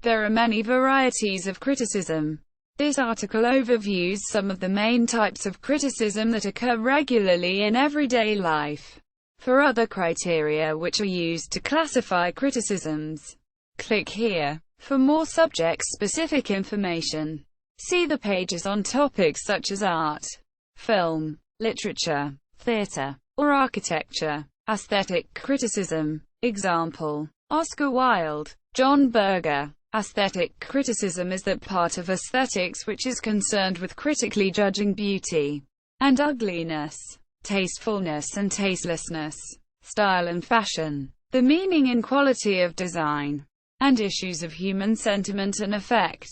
There are many varieties of criticism. This article overviews some of the main types of criticism that occur regularly in everyday life. For other criteria which are used to classify criticisms, click here. For more subject-specific information, see the pages on topics such as art, film, literature, theater, or architecture. Aesthetic criticism. Example: Oscar Wilde, John Berger. Aesthetic criticism is that part of aesthetics which is concerned with critically judging beauty and ugliness, tastefulness and tastelessness, style and fashion, the meaning and quality of design, and issues of human sentiment and affect,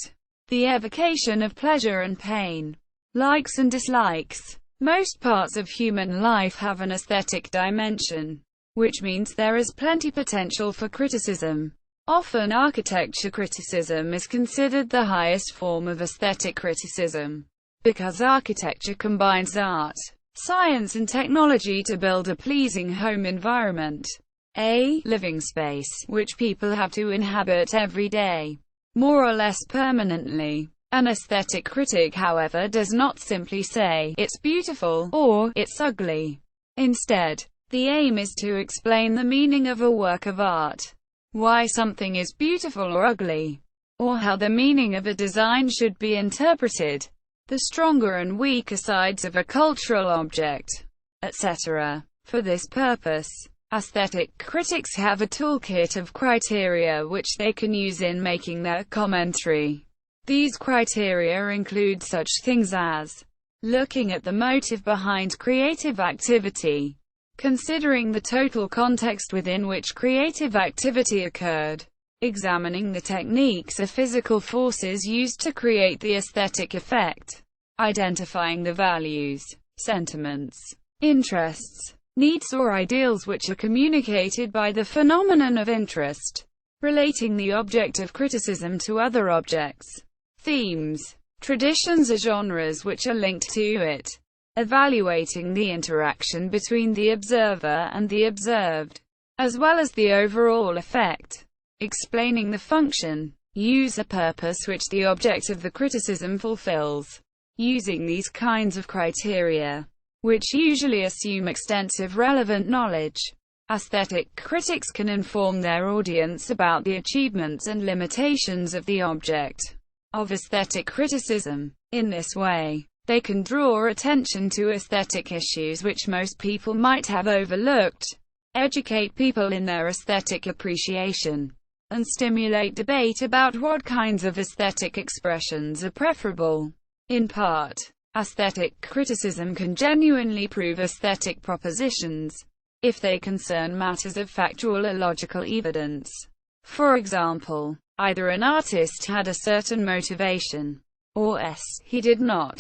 the evocation of pleasure and pain, likes and dislikes. Most parts of human life have an aesthetic dimension, which means there is plenty potential for criticism. Often architecture criticism is considered the highest form of aesthetic criticism, because architecture combines art, science and technology to build a pleasing home environment, a living space, which people have to inhabit every day, more or less permanently. An aesthetic critic, however, does not simply say, "It's beautiful," or "It's ugly." Instead, the aim is to explain the meaning of a work of art, why something is beautiful or ugly, or how the meaning of a design should be interpreted, the stronger and weaker sides of a cultural object, etc. For this purpose, aesthetic critics have a toolkit of criteria which they can use in making their commentary. These criteria include such things as looking at the motive behind creative activity, considering the total context within which creative activity occurred, examining the techniques or physical forces used to create the aesthetic effect, identifying the values, sentiments, interests, needs or ideals which are communicated by the phenomenon of interest, relating the object of criticism to other objects, themes, traditions or genres which are linked to it, evaluating the interaction between the observer and the observed, as well as the overall effect, explaining the function, use or purpose which the object of the criticism fulfills. Using these kinds of criteria, which usually assume extensive relevant knowledge, aesthetic critics can inform their audience about the achievements and limitations of the object of aesthetic criticism. In this way, they can draw attention to aesthetic issues which most people might have overlooked, educate people in their aesthetic appreciation, and stimulate debate about what kinds of aesthetic expressions are preferable. In part, aesthetic criticism can genuinely prove aesthetic propositions, if they concern matters of factual or logical evidence. For example, either an artist had a certain motivation, or he did not.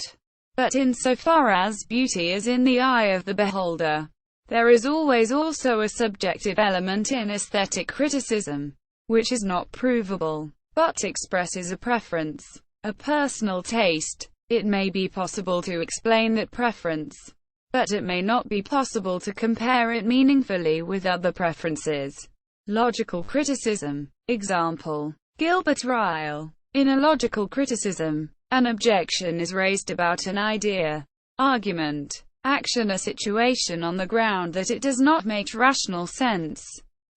But insofar as beauty is in the eye of the beholder, there is always also a subjective element in aesthetic criticism, which is not provable, but expresses a preference, a personal taste. It may be possible to explain that preference, but it may not be possible to compare it meaningfully with other preferences. Logical criticism. Example: Gilbert Ryle. In a logical criticism, an objection is raised about an idea, argument, action or situation on the ground that it does not make rational sense.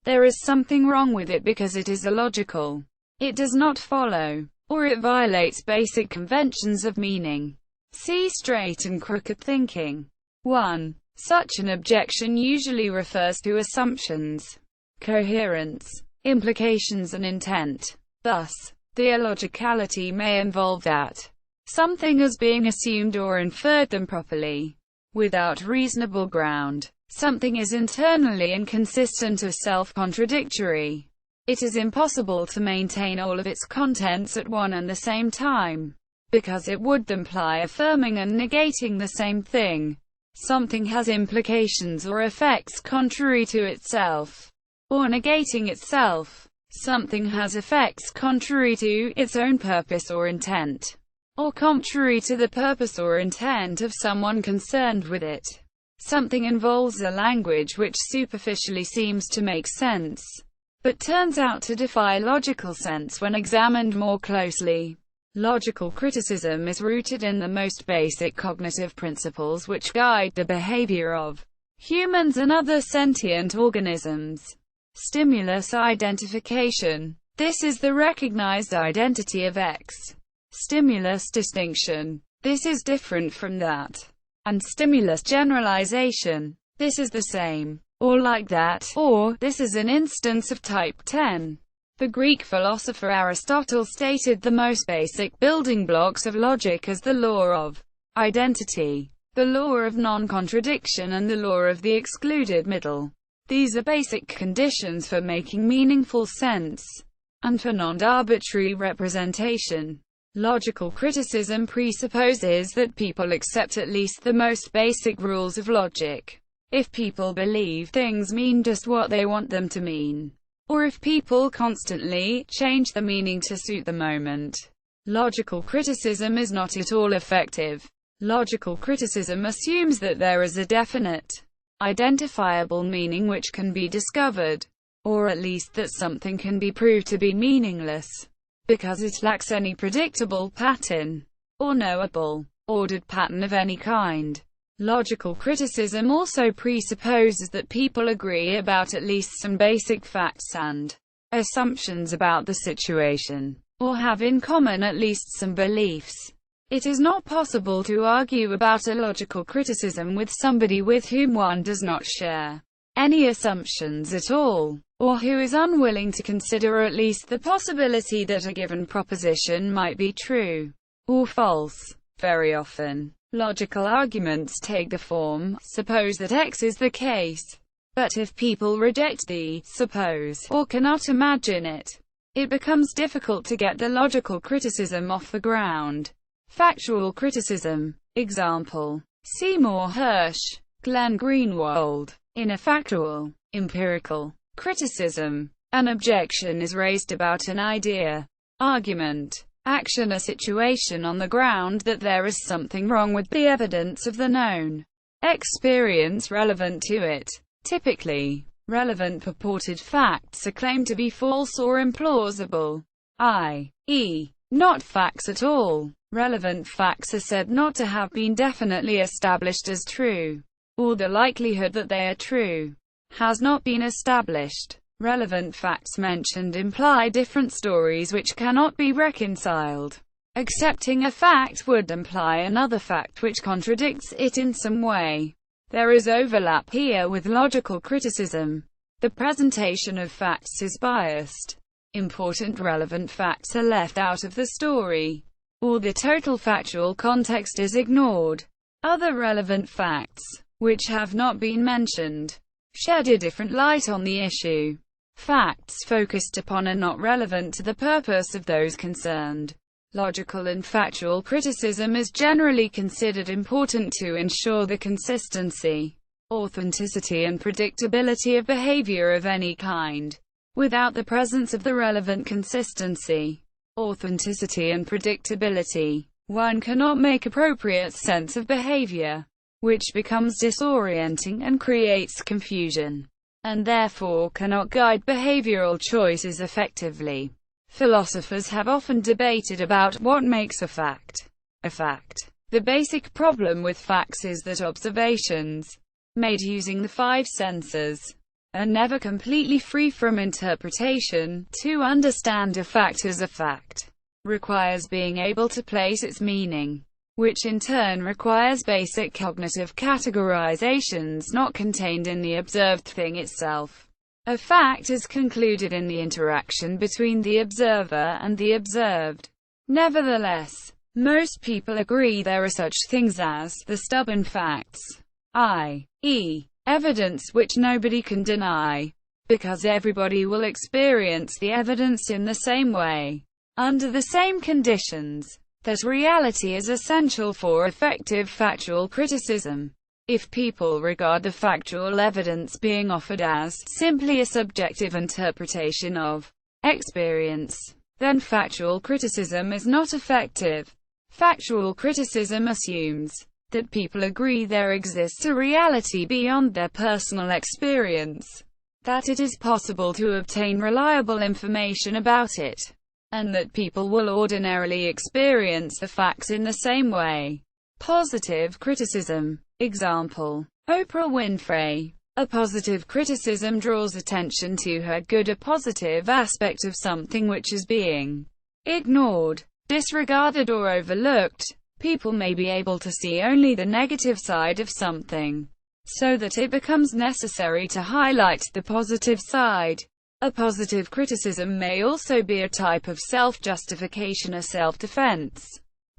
There is something wrong with it because it is illogical. It does not follow, or it violates basic conventions of meaning. See straight and crooked thinking. 1. Such an objection usually refers to assumptions, coherence, implications and intent. Thus, the illogicality may involve that something is being assumed or inferred improperly, without reasonable ground. Something is internally inconsistent or self-contradictory. It is impossible to maintain all of its contents at one and the same time, because it would imply affirming and negating the same thing. Something has implications or effects contrary to itself, or negating itself. Something has effects contrary to its own purpose or intent, or contrary to the purpose or intent of someone concerned with it. Something involves a language which superficially seems to make sense, but turns out to defy logical sense when examined more closely. Logical criticism is rooted in the most basic cognitive principles which guide the behavior of humans and other sentient organisms. Stimulus identification. This is the recognized identity of X. Stimulus distinction. This is different from that. And stimulus generalization. This is the same, or like that, or this is an instance of type 10. The Greek philosopher Aristotle stated the most basic building blocks of logic as the law of identity, the law of non-contradiction, and the law of the excluded middle. These are basic conditions for making meaningful sense, and for non-arbitrary representation. Logical criticism presupposes that people accept at least the most basic rules of logic. If people believe things mean just what they want them to mean, or if people constantly change the meaning to suit the moment, logical criticism is not at all effective. Logical criticism assumes that there is a definite, identifiable meaning which can be discovered, or at least that something can be proved to be meaningless, because it lacks any predictable pattern, or knowable, ordered pattern of any kind. Logical criticism also presupposes that people agree about at least some basic facts and assumptions about the situation, or have in common at least some beliefs. It is not possible to argue about a logical criticism with somebody with whom one does not share any assumptions at all, or who is unwilling to consider at least the possibility that a given proposition might be true or false. Very often, logical arguments take the form, suppose that X is the case. But if people reject the suppose, or cannot imagine it, it becomes difficult to get the logical criticism off the ground. Factual criticism. Example: Seymour Hersh, Glenn Greenwald. In a factual, empirical criticism, an objection is raised about an idea, argument, action or situation on the ground that there is something wrong with the evidence of the known experience relevant to it. Typically, relevant purported facts are claimed to be false or implausible, i.e., not facts at all. Relevant facts are said not to have been definitely established as true, or the likelihood that they are true has not been established. Relevant facts mentioned imply different stories which cannot be reconciled. Accepting a fact would imply another fact which contradicts it in some way. There is overlap here with logical criticism. The presentation of facts is biased. Important relevant facts are left out of the story, or the total factual context is ignored. Other relevant facts, which have not been mentioned, shed a different light on the issue. Facts focused upon are not relevant to the purpose of those concerned. Logical and factual criticism is generally considered important to ensure the consistency, authenticity and predictability of behavior of any kind. Without the presence of the relevant consistency, authenticity and predictability, one cannot make appropriate sense of behavior, which becomes disorienting and creates confusion, and therefore cannot guide behavioral choices effectively. Philosophers have often debated about what makes a fact a fact. The basic problem with facts is that observations, made using the five senses, are never completely free from interpretation. To understand a fact as a fact requires being able to place its meaning, which in turn requires basic cognitive categorizations not contained in the observed thing itself. A fact is concluded in the interaction between the observer and the observed. Nevertheless, most people agree there are such things as the stubborn facts, i.e., evidence which nobody can deny, because everybody will experience the evidence in the same way, under the same conditions. That reality is essential for effective factual criticism. If people regard the factual evidence being offered as simply a subjective interpretation of experience, then factual criticism is not effective. Factual criticism assumes that people agree there exists a reality beyond their personal experience. that it is possible to obtain reliable information about it, and that people will ordinarily experience the facts in the same way. Positive criticism. Example: Oprah Winfrey. A positive criticism draws attention to her good, a positive aspect of something which is being ignored, disregarded or overlooked. People may be able to see only the negative side of something, so that it becomes necessary to highlight the positive side. A positive criticism may also be a type of self-justification or self-defense.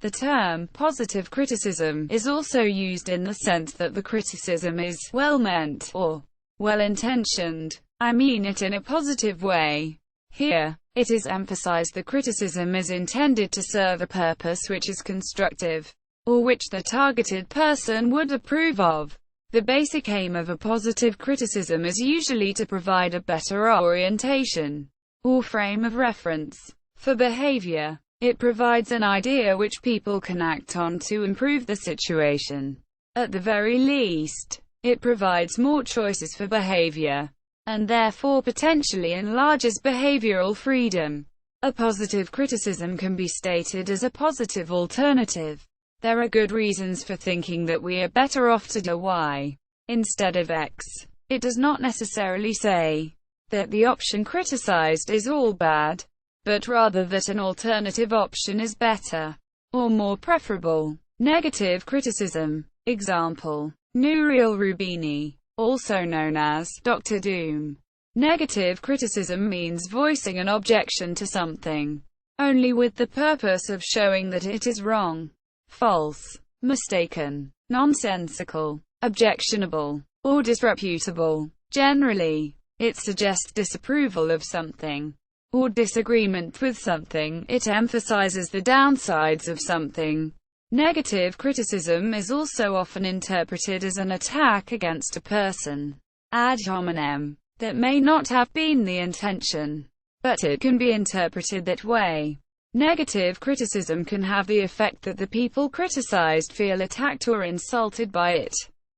The term positive criticism is also used in the sense that the criticism is well-meant or well-intentioned. I mean it in a positive way. Here, it is emphasized the criticism is intended to serve a purpose which is constructive, or which the targeted person would approve of. The basic aim of a positive criticism is usually to provide a better orientation, or frame of reference, for behavior. It provides an idea which people can act on to improve the situation. At the very least, it provides more choices for behavior, and therefore potentially enlarges behavioral freedom. A positive criticism can be stated as a positive alternative. There are good reasons for thinking that we are better off to do Y instead of X. It does not necessarily say that the option criticized is all bad, but rather that an alternative option is better, or more preferable. Negative criticism. Example: Nouriel Roubini, also known as Dr. Doom. Negative criticism means voicing an objection to something, only with the purpose of showing that it is wrong, false, mistaken, nonsensical, objectionable, or disreputable. Generally, it suggests disapproval of something, or disagreement with something. It emphasizes the downsides of something. Negative criticism is also often interpreted as an attack against a person, ad hominem, that may not have been the intention, but it can be interpreted that way. Negative criticism can have the effect that the people criticized feel attacked or insulted by it,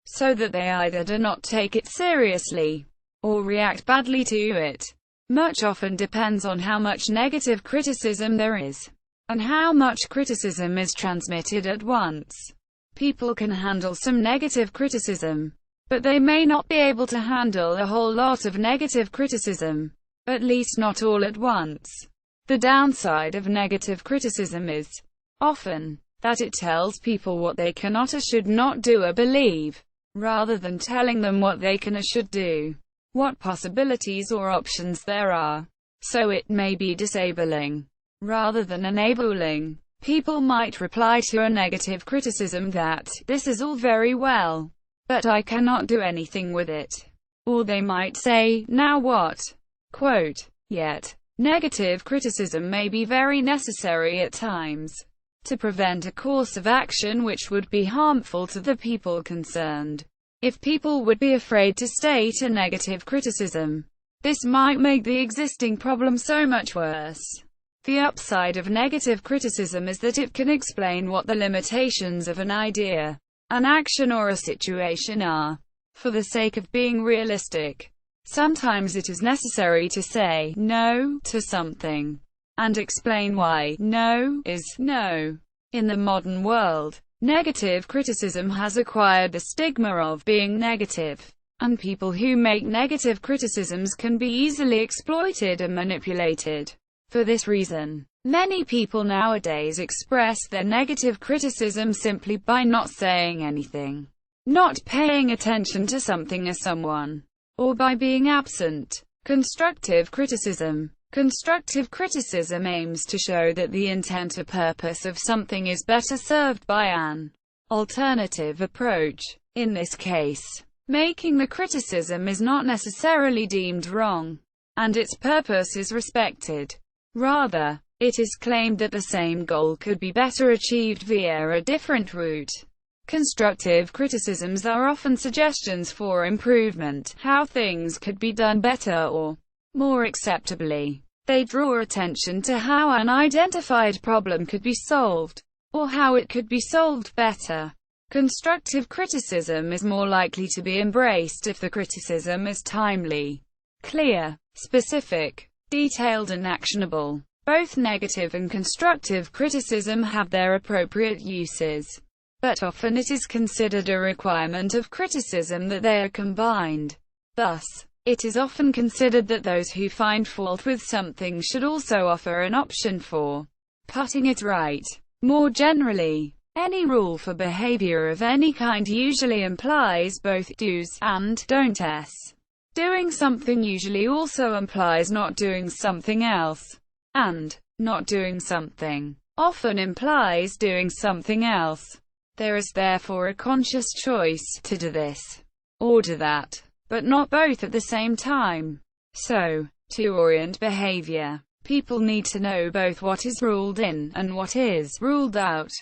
so that they either do not take it seriously, or react badly to it. Much often depends on how much negative criticism there is, and how much criticism is transmitted at once. People can handle some negative criticism, but they may not be able to handle a whole lot of negative criticism, at least not all at once. The downside of negative criticism is, often, that it tells people what they cannot or should not do or believe, rather than telling them what they can or should do, what possibilities or options there are. So it may be disabling, rather than enabling. People might reply to a negative criticism that, "This is all very well, but I cannot do anything with it." Or they might say, "Now what?" Quote, "Yet, negative criticism may be very necessary at times, to prevent a course of action which would be harmful to the people concerned. If people would be afraid to state a negative criticism, this might make the existing problem so much worse." The upside of negative criticism is that it can explain what the limitations of an idea, an action or a situation are, for the sake of being realistic. Sometimes it is necessary to say no to something, and explain why no is no. In the modern world, negative criticism has acquired the stigma of being negative, and people who make negative criticisms can be easily exploited and manipulated. For this reason, many people nowadays express their negative criticism simply by not saying anything, not paying attention to something or someone, or by being absent. Constructive criticism. Constructive criticism aims to show that the intent or purpose of something is better served by an alternative approach. In this case, making the criticism is not necessarily deemed wrong, and its purpose is respected. Rather, it is claimed that the same goal could be better achieved via a different route. Constructive criticisms are often suggestions for improvement, how things could be done better or more acceptably. They draw attention to how an identified problem could be solved, or how it could be solved better. Constructive criticism is more likely to be embraced if the criticism is timely, clear, specific, detailed and actionable. Both negative and constructive criticism have their appropriate uses, but often it is considered a requirement of criticism that they are combined. Thus, it is often considered that those who find fault with something should also offer an option for putting it right. More generally, any rule for behavior of any kind usually implies both do's and don'ts. Doing something usually also implies not doing something else, and not doing something often implies doing something else. There is therefore a conscious choice to do this or do that, but not both at the same time. So, to orient behavior, people need to know both what is ruled in and what is ruled out.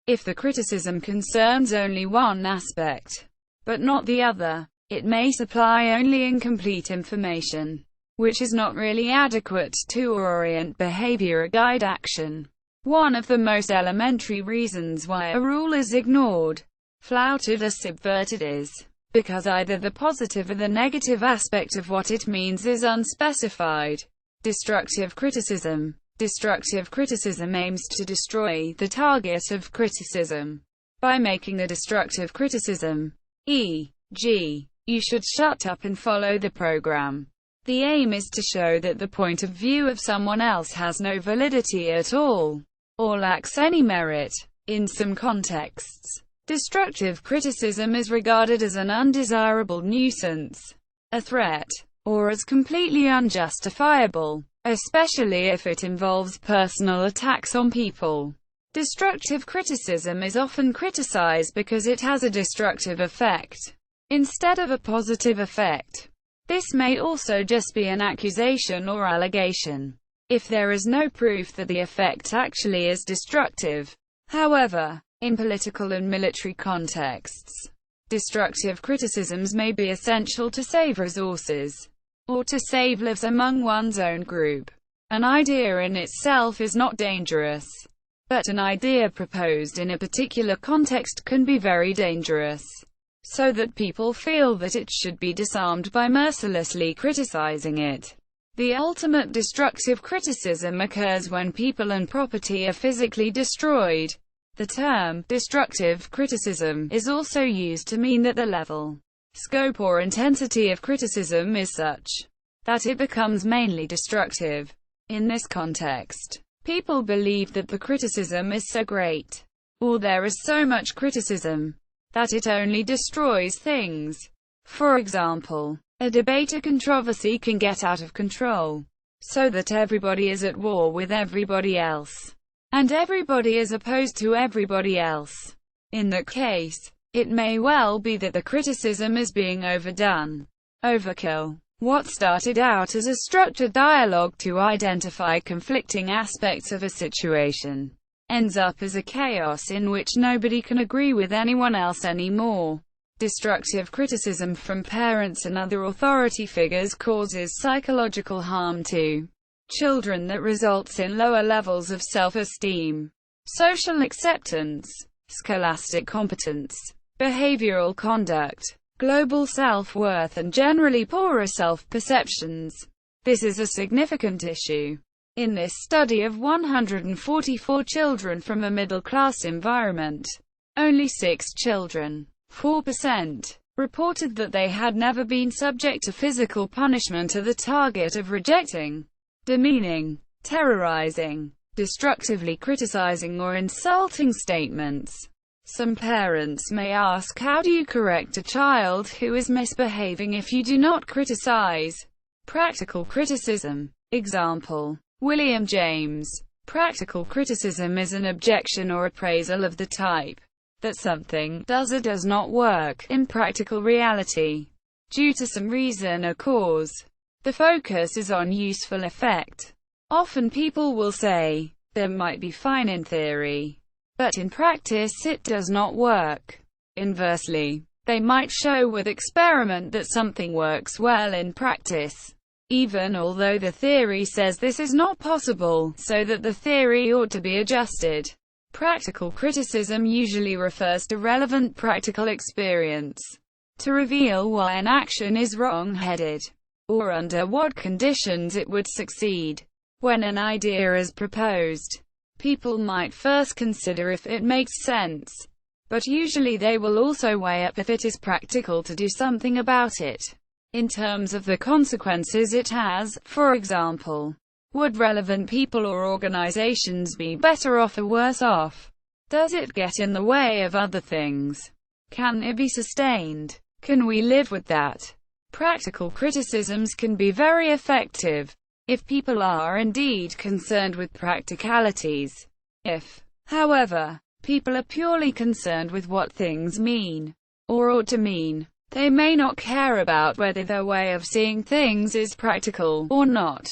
If the criticism concerns only one aspect, but not the other, it may supply only incomplete information, which is not really adequate to orient behavior or guide action. One of the most elementary reasons why a rule is ignored, flouted or subverted is because either the positive or the negative aspect of what it means is unspecified. Destructive criticism. Destructive criticism aims to destroy the target of criticism by making the destructive criticism, e.g., "You should shut up and follow the program." The aim is to show that the point of view of someone else has no validity at all, or lacks any merit. In some contexts, destructive criticism is regarded as an undesirable nuisance, a threat, or as completely unjustifiable, especially if it involves personal attacks on people. Destructive criticism is often criticized because it has a destructive effect instead of a positive effect. This may also just be an accusation or allegation, if there is no proof that the effect actually is destructive. However, in political and military contexts, destructive criticisms may be essential to save resources, or to save lives among one's own group. An idea in itself is not dangerous, but an idea proposed in a particular context can be very dangerous, so that people feel that it should be disarmed by mercilessly criticizing it. The ultimate destructive criticism occurs when people and property are physically destroyed. The term destructive criticism is also used to mean that the level, scope or intensity of criticism is such that it becomes mainly destructive. In this context, people believe that the criticism is so great, or there is so much criticism, that it only destroys things. For example, a debate or controversy can get out of control, so that everybody is at war with everybody else, and everybody is opposed to everybody else. In that case, it may well be that the criticism is being overdone. Overkill. What started out as a structured dialogue to identify conflicting aspects of a situation ends up as a chaos in which nobody can agree with anyone else anymore. Destructive criticism from parents and other authority figures causes psychological harm to children that results in lower levels of self-esteem, social acceptance, scholastic competence, behavioral conduct, global self-worth and generally poorer self-perceptions. This is a significant issue. In this study of 144 children from a middle-class environment, only 6 children, 4%, reported that they had never been subject to physical punishment or the target of rejecting, demeaning, terrorizing, destructively criticizing or insulting statements. Some parents may ask, how do you correct a child who is misbehaving if you do not criticize? Practical criticism. Example: William James. Practical criticism is an objection or appraisal of the type that something does or does not work in practical reality due to some reason or cause. The focus is on useful effect. Often people will say, that might be fine in theory, but in practice it does not work. Inversely, they might show with experiment that something works well in practice, even although the theory says this is not possible, so that the theory ought to be adjusted. Practical criticism usually refers to relevant practical experience to reveal why an action is wrong-headed. or under what conditions it would succeed. When an idea is proposed, people might first consider if it makes sense, but usually they will also weigh up if it is practical to do something about it, in terms of the consequences it has. For example, would relevant people or organizations be better off or worse off? Does it get in the way of other things? Can it be sustained? Can we live with that? Practical criticisms can be very effective if people are indeed concerned with practicalities. If, however, people are purely concerned with what things mean, or ought to mean, they may not care about whether their way of seeing things is practical or not.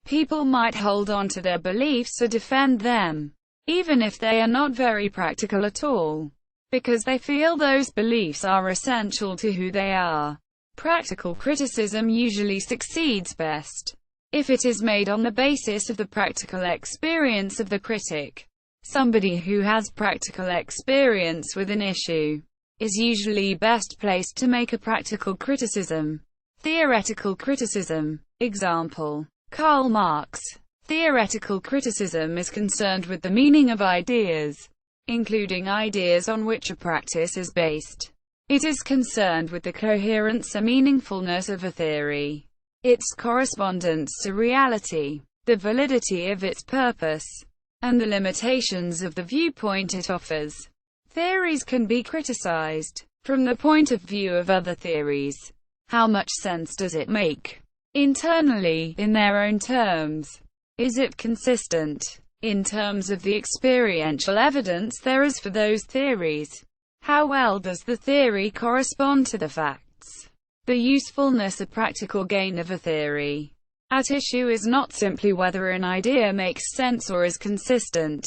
People might hold on to their beliefs or defend them, even if they are not very practical at all, because they feel those beliefs are essential to who they are. Practical criticism usually succeeds best if it is made on the basis of the practical experience of the critic. Somebody who has practical experience with an issue is usually best placed to make a practical criticism. Theoretical criticism. Example: Karl Marx. Theoretical criticism is concerned with the meaning of ideas, including ideas on which a practice is based. It is concerned with the coherence and meaningfulness of a theory, its correspondence to reality, the validity of its purpose, and the limitations of the viewpoint it offers. Theories can be criticized from the point of view of other theories. How much sense does it make internally, in their own terms? Is it consistent in terms of the experiential evidence there is for those theories? How well does the theory correspond to the facts? The usefulness or practical gain of a theory at issue is not simply whether an idea makes sense or is consistent,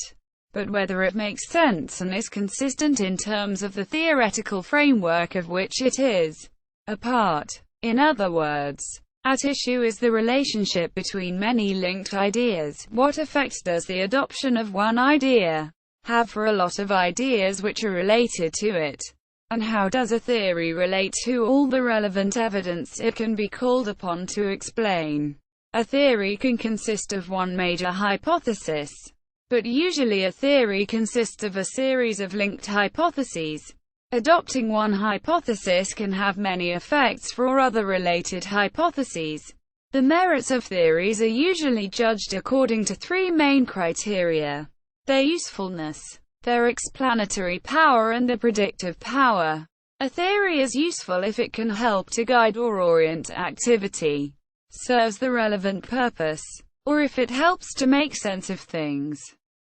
but whether it makes sense and is consistent in terms of the theoretical framework of which it is a part. In other words, at issue is the relationship between many linked ideas. What effect does the adoption of one idea have for a lot of ideas which are related to it? And how does a theory relate to all the relevant evidence it can be called upon to explain? A theory can consist of one major hypothesis, but usually a theory consists of a series of linked hypotheses. Adopting one hypothesis can have many effects for other related hypotheses. The merits of theories are usually judged according to three main criteria: their usefulness, their explanatory power, and their predictive power. A theory is useful if it can help to guide or orient activity, serves the relevant purpose, or if it helps to make sense of things.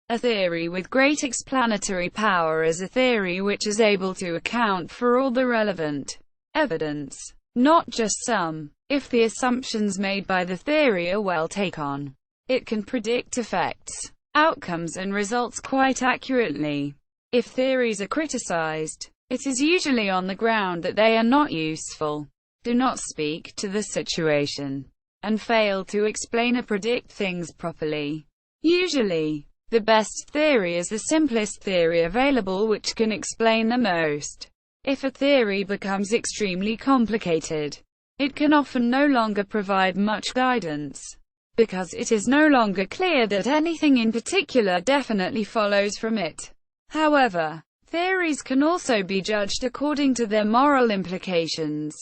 A theory with great explanatory power is a theory which is able to account for all the relevant evidence, not just some. If the assumptions made by the theory are well taken, it can predict effects, outcomes, and results quite accurately. If theories are criticized, it is usually on the ground that they are not useful, do not speak to the situation, and fail to explain or predict things properly. Usually, the best theory is the simplest theory available which can explain the most. If a theory becomes extremely complicated, it can often no longer provide much guidance, because it is no longer clear that anything in particular definitely follows from it. However, theories can also be judged according to their moral implications.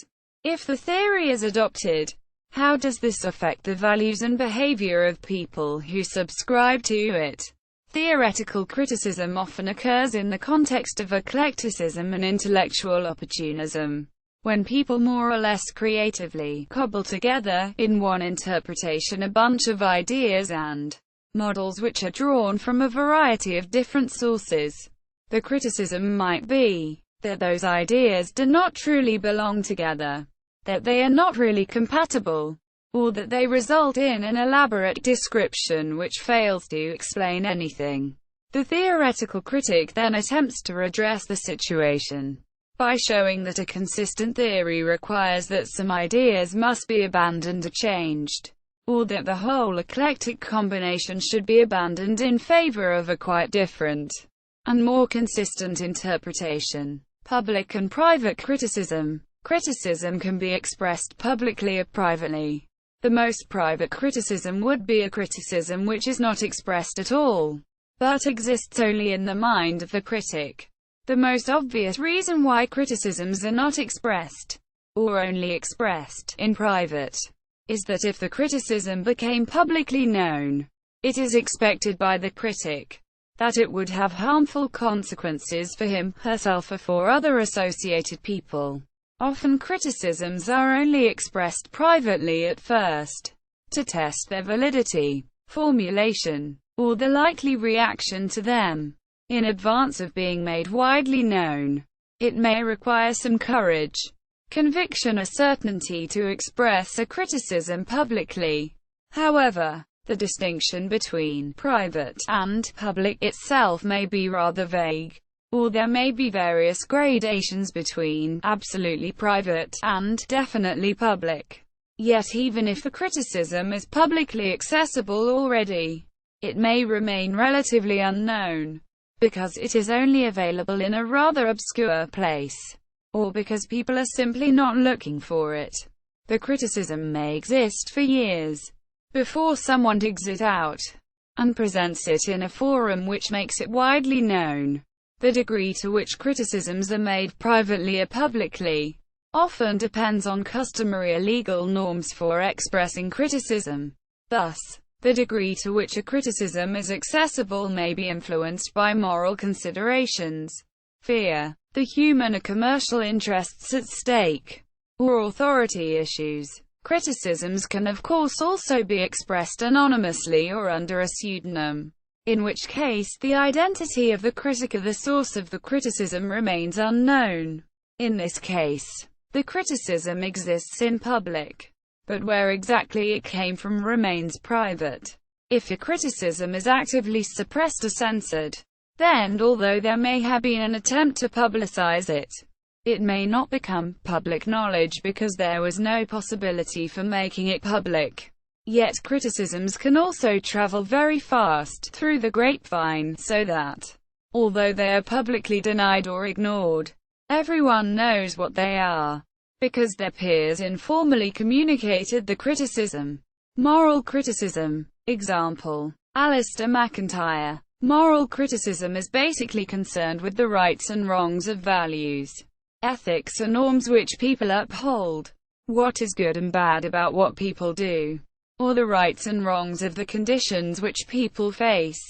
If the theory is adopted, how does this affect the values and behavior of people who subscribe to it? Theoretical criticism often occurs in the context of eclecticism and intellectual opportunism, when people more or less creatively cobble together, in one interpretation, a bunch of ideas and models which are drawn from a variety of different sources. The criticism might be that those ideas do not truly belong together, that they are not really compatible, or that they result in an elaborate description which fails to explain anything. The theoretical critic then attempts to redress the situation by showing that a consistent theory requires that some ideas must be abandoned or changed, or that the whole eclectic combination should be abandoned in favor of a quite different and more consistent interpretation. Public and private criticism. Criticism can be expressed publicly or privately. The most private criticism would be a criticism which is not expressed at all, but exists only in the mind of the critic. The most obvious reason why criticisms are not expressed, or only expressed, in private, is that if the criticism became publicly known, it is expected by the critic that it would have harmful consequences for him, herself, or for other associated people. Often criticisms are only expressed privately at first, to test their validity, formulation, or the likely reaction to them, in advance of being made widely known. It may require some courage, conviction, or certainty to express a criticism publicly. However, the distinction between private and public itself may be rather vague, or there may be various gradations between absolutely private and definitely public. Yet even if the criticism is publicly accessible already, it may remain relatively unknown, because it is only available in a rather obscure place, or because people are simply not looking for it. The criticism may exist for years before someone digs it out and presents it in a forum which makes it widely known. The degree to which criticisms are made privately or publicly often depends on customary or legal norms for expressing criticism. Thus, the degree to which a criticism is accessible may be influenced by moral considerations, fear, the human or commercial interests at stake, or authority issues. Criticisms can of course also be expressed anonymously or under a pseudonym, in which case the identity of the critic or the source of the criticism remains unknown. In this case, the criticism exists in public, but where exactly it came from remains private. If a criticism is actively suppressed or censored, then although there may have been an attempt to publicize it, it may not become public knowledge because there was no possibility for making it public. Yet criticisms can also travel very fast through the grapevine, so that, although they are publicly denied or ignored, everyone knows what they are, because their peers informally communicated the criticism. Moral criticism. Example: Alistair McIntyre. Moral criticism is basically concerned with the rights and wrongs of values, ethics, and norms which people uphold. What is good and bad about what people do, or the rights and wrongs of the conditions which people face.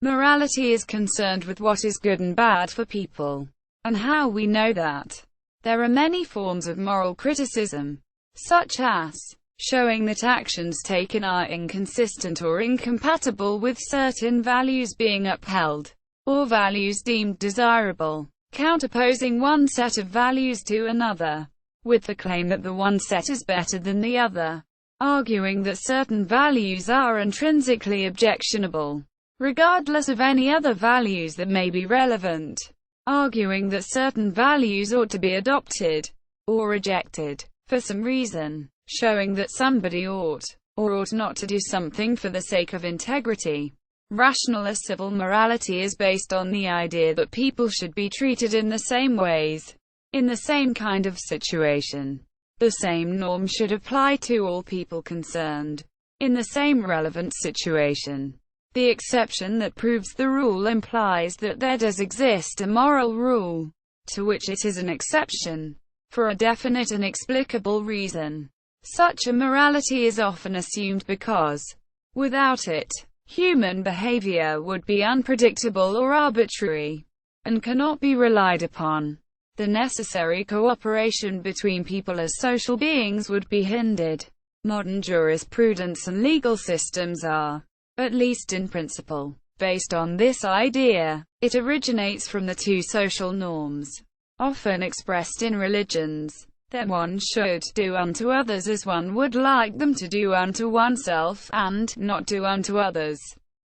Morality is concerned with what is good and bad for people, and how we know that. There are many forms of moral criticism, such as showing that actions taken are inconsistent or incompatible with certain values being upheld, or values deemed desirable, counterposing one set of values to another, with the claim that the one set is better than the other, arguing that certain values are intrinsically objectionable, regardless of any other values that may be relevant, arguing that certain values ought to be adopted or rejected for some reason, showing that somebody ought or ought not to do something for the sake of integrity. Rational or civil morality is based on the idea that people should be treated in the same ways, in the same kind of situation. The same norm should apply to all people concerned, in the same relevant situation. The exception that proves the rule implies that there does exist a moral rule, to which it is an exception, for a definite and explicable reason. Such a morality is often assumed because, without it, human behavior would be unpredictable or arbitrary, and cannot be relied upon. The necessary cooperation between people as social beings would be hindered. Modern jurisprudence and legal systems are, at least in principle, based on this idea. It originates from the two social norms, often expressed in religions, that one should do unto others as one would like them to do unto oneself, and not do unto others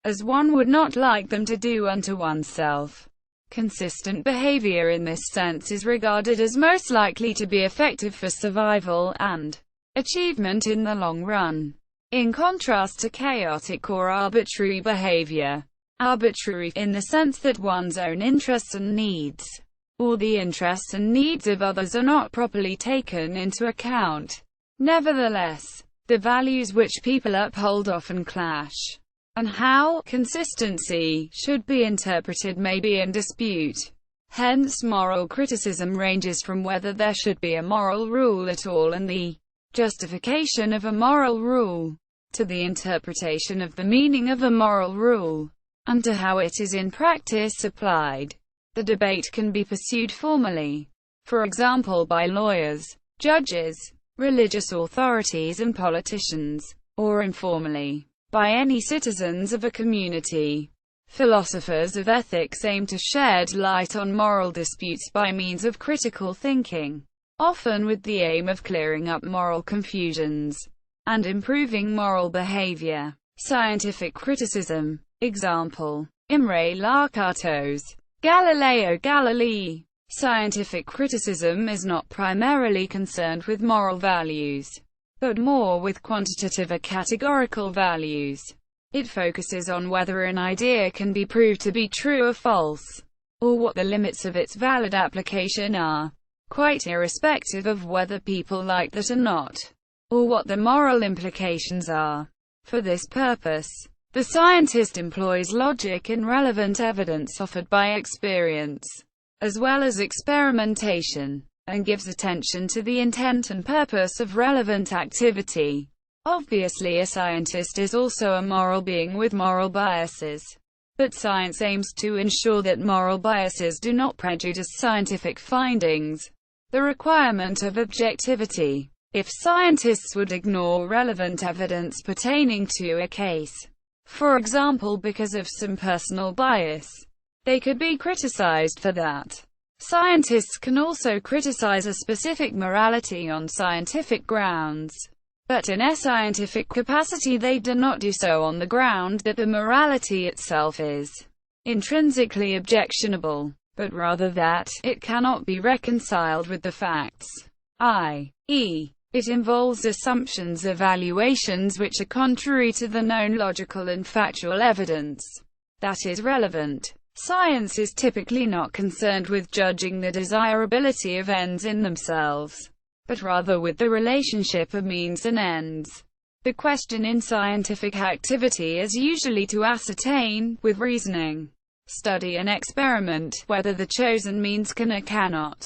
as one would not like them to do unto oneself. Consistent behavior in this sense is regarded as most likely to be effective for survival and achievement in the long run, in contrast to chaotic or arbitrary behavior. Arbitrary, in the sense that one's own interests and needs or the interests and needs of others are not properly taken into account. Nevertheless, the values which people uphold often clash, and how consistency should be interpreted may be in dispute. Hence, moral criticism ranges from whether there should be a moral rule at all and the justification of a moral rule, to the interpretation of the meaning of a moral rule, and to how it is in practice applied. The debate can be pursued formally, for example by lawyers, judges, religious authorities and politicians, or informally, by any citizens of a community. Philosophers of ethics aim to shed light on moral disputes by means of critical thinking, often with the aim of clearing up moral confusions and improving moral behavior. Scientific criticism. Example: Imre Lakatos, Galileo Galilei. Scientific criticism is not primarily concerned with moral values, but more with quantitative or categorical values. It focuses on whether an idea can be proved to be true or false, or what the limits of its valid application are, quite irrespective of whether people like that or not, or what the moral implications are. For this purpose, the scientist employs logic and relevant evidence offered by experience, as well as experimentation, and gives attention to the intent and purpose of relevant activity. Obviously, a scientist is also a moral being with moral biases, but science aims to ensure that moral biases do not prejudice scientific findings. The requirement of objectivity. If scientists would ignore relevant evidence pertaining to a case, for example because of some personal bias, they could be criticized for that. Scientists can also criticize a specific morality on scientific grounds, but in a scientific capacity they do not do so on the ground that the morality itself is intrinsically objectionable, but rather that it cannot be reconciled with the facts, i.e., it involves assumptions, evaluations which are contrary to the known logical and factual evidence that is relevant. Science is typically not concerned with judging the desirability of ends in themselves, but rather with the relationship of means and ends. The question in scientific activity is usually to ascertain, with reasoning, study and experiment, whether the chosen means can or cannot,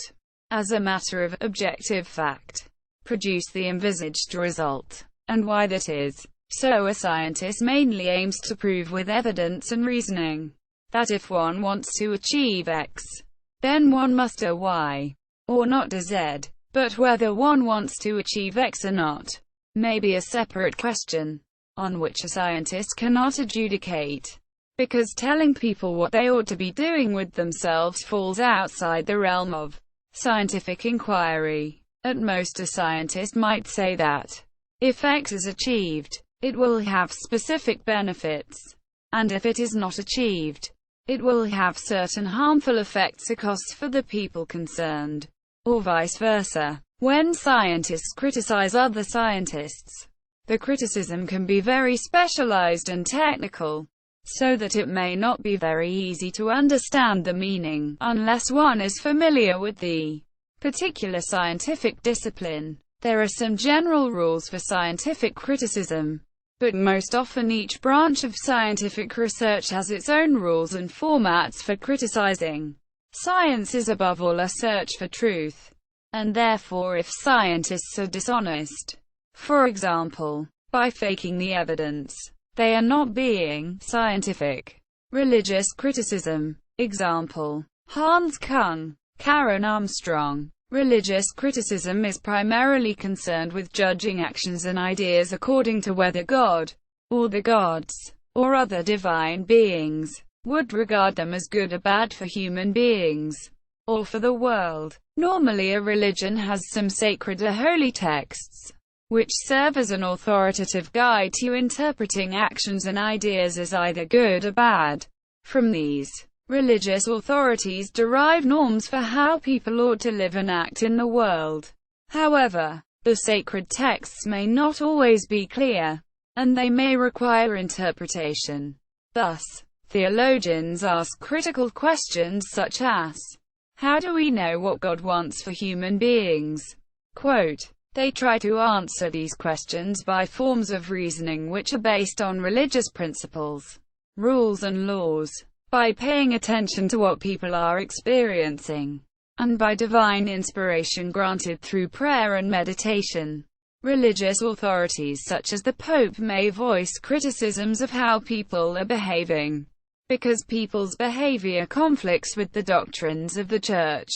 as a matter of objective fact, produce the envisaged result, and why that is. So a scientist mainly aims to prove with evidence and reasoning that if one wants to achieve X, then one must do Y, or not do Z. But whether one wants to achieve X or not may be a separate question, on which a scientist cannot adjudicate, because telling people what they ought to be doing with themselves falls outside the realm of scientific inquiry. At most, a scientist might say that if X is achieved, it will have specific benefits, and if it is not achieved, it will have certain harmful effects or costs for the people concerned, or vice versa. When scientists criticize other scientists, the criticism can be very specialized and technical, so that it may not be very easy to understand the meaning, unless one is familiar with the particular scientific discipline. There are some general rules for scientific criticism, but most often each branch of scientific research has its own rules and formats for criticizing. Science is above all a search for truth, and therefore if scientists are dishonest, for example, by faking the evidence, they are not being scientific. Religious criticism. Example: Hans Kung, Karen Armstrong. Religious criticism is primarily concerned with judging actions and ideas according to whether God, or the gods, or other divine beings, would regard them as good or bad for human beings, or for the world. Normally a religion has some sacred or holy texts, which serve as an authoritative guide to interpreting actions and ideas as either good or bad. From these, religious authorities derive norms for how people ought to live and act in the world. However, the sacred texts may not always be clear, and they may require interpretation. Thus, theologians ask critical questions such as, How do we know what God wants for human beings? Quote, they try to answer these questions by forms of reasoning which are based on religious principles, rules and laws, by paying attention to what people are experiencing, and by divine inspiration granted through prayer and meditation. Religious authorities such as the Pope may voice criticisms of how people are behaving, because people's behavior conflicts with the doctrines of the Church.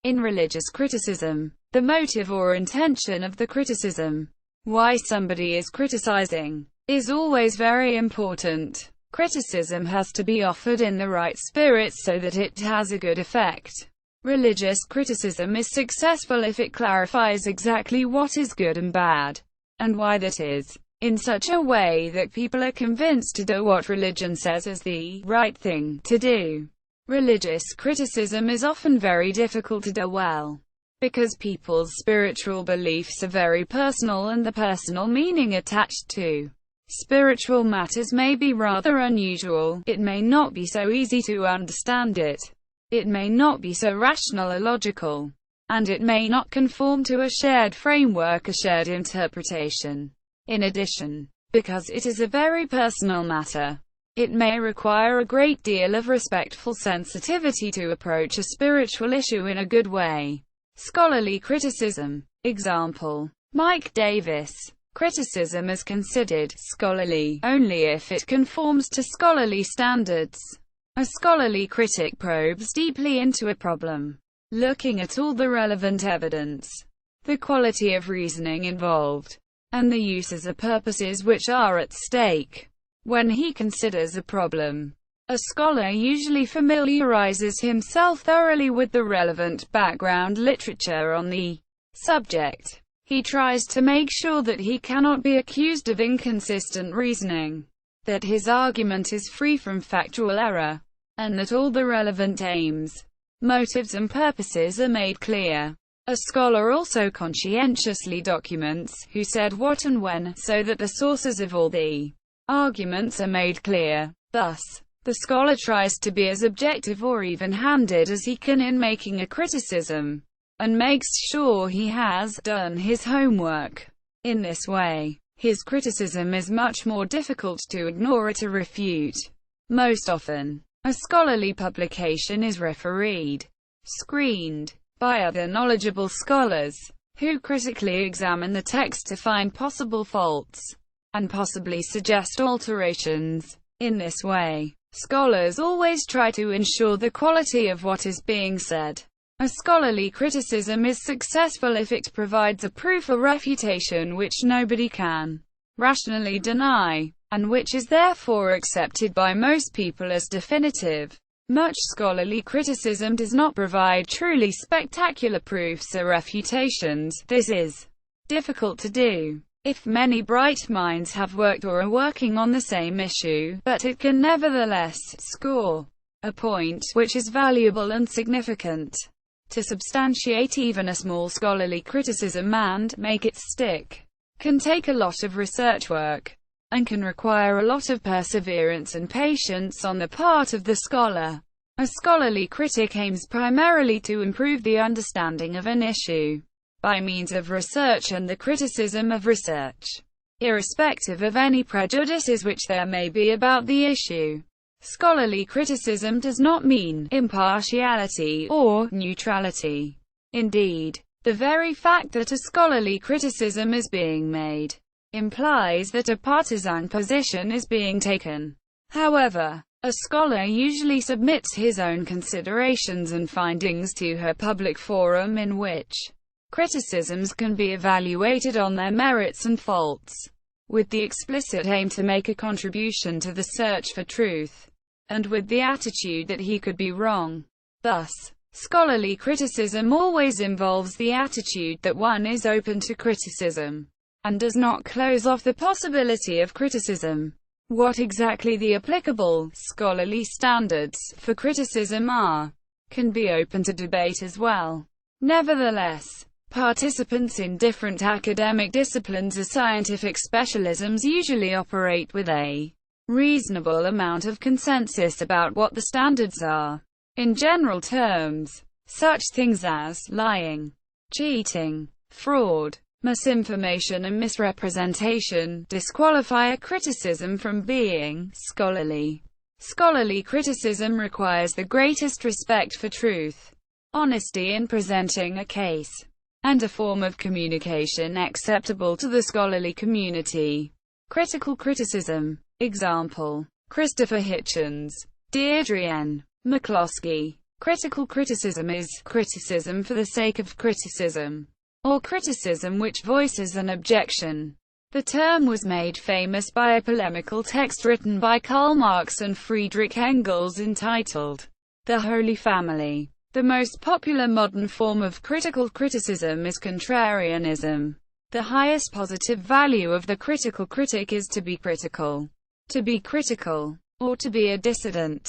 In religious criticism, the motive or intention of the criticism, why somebody is criticizing, is always very important. Criticism has to be offered in the right spirit so that it has a good effect. Religious criticism is successful if it clarifies exactly what is good and bad, and why that is, in such a way that people are convinced to do what religion says is the right thing to do. Religious criticism is often very difficult to do well, because people's spiritual beliefs are very personal and the personal meaning attached to spiritual matters may be rather unusual. It may not be so easy to understand it. It may not be so rational or logical. And it may not conform to a shared framework, a shared interpretation. In addition, because it is a very personal matter, it may require a great deal of respectful sensitivity to approach a spiritual issue in a good way. Scholarly criticism. Example: Mike Davis. Criticism is considered scholarly only if it conforms to scholarly standards. A scholarly critic probes deeply into a problem, looking at all the relevant evidence, the quality of reasoning involved, and the uses or purposes which are at stake. When he considers a problem, a scholar usually familiarizes himself thoroughly with the relevant background literature on the subject. He tries to make sure that he cannot be accused of inconsistent reasoning, that his argument is free from factual error, and that all the relevant aims, motives and purposes are made clear. A scholar also conscientiously documents who said what and when, so that the sources of all the arguments are made clear. Thus, the scholar tries to be as objective or even-handed as he can in making a criticism, and makes sure he has done his homework. In this way, his criticism is much more difficult to ignore or to refute. Most often, a scholarly publication is refereed, screened, by other knowledgeable scholars, who critically examine the text to find possible faults, and possibly suggest alterations. In this way, scholars always try to ensure the quality of what is being said. A scholarly criticism is successful if it provides a proof or refutation which nobody can rationally deny, and which is therefore accepted by most people as definitive. Much scholarly criticism does not provide truly spectacular proofs or refutations. This is difficult to do if many bright minds have worked or are working on the same issue, but it can nevertheless score a point which is valuable and significant. To substantiate even a small scholarly criticism and make it stick can take a lot of research work, and can require a lot of perseverance and patience on the part of the scholar. A scholarly critic aims primarily to improve the understanding of an issue by means of research and the criticism of research, irrespective of any prejudices which there may be about the issue. Scholarly criticism does not mean impartiality or neutrality. Indeed, the very fact that a scholarly criticism is being made implies that a partisan position is being taken. However, a scholar usually submits his own considerations and findings to her public forum in which criticisms can be evaluated on their merits and faults, with the explicit aim to make a contribution to the search for truth, and with the attitude that he could be wrong. Thus, scholarly criticism always involves the attitude that one is open to criticism, and does not close off the possibility of criticism. What exactly the applicable scholarly standards for criticism are, can be open to debate as well. Nevertheless, participants in different academic disciplines or scientific specialisms usually operate with a reasonable amount of consensus about what the standards are. In general terms, Such things as lying, cheating, fraud, misinformation and misrepresentation disqualify a criticism from being scholarly. Scholarly criticism requires the greatest respect for truth, honesty in presenting a case, and a form of communication acceptable to the scholarly community. Critical criticism. Example: Christopher Hitchens, Deirdre N. McCloskey. Critical criticism is criticism for the sake of criticism, or criticism which voices an objection. The term was made famous by a polemical text written by Karl Marx and Friedrich Engels entitled The Holy Family. The most popular modern form of critical criticism is contrarianism. The highest positive value of the critical critic is to be critical. To be critical, or to be a dissident,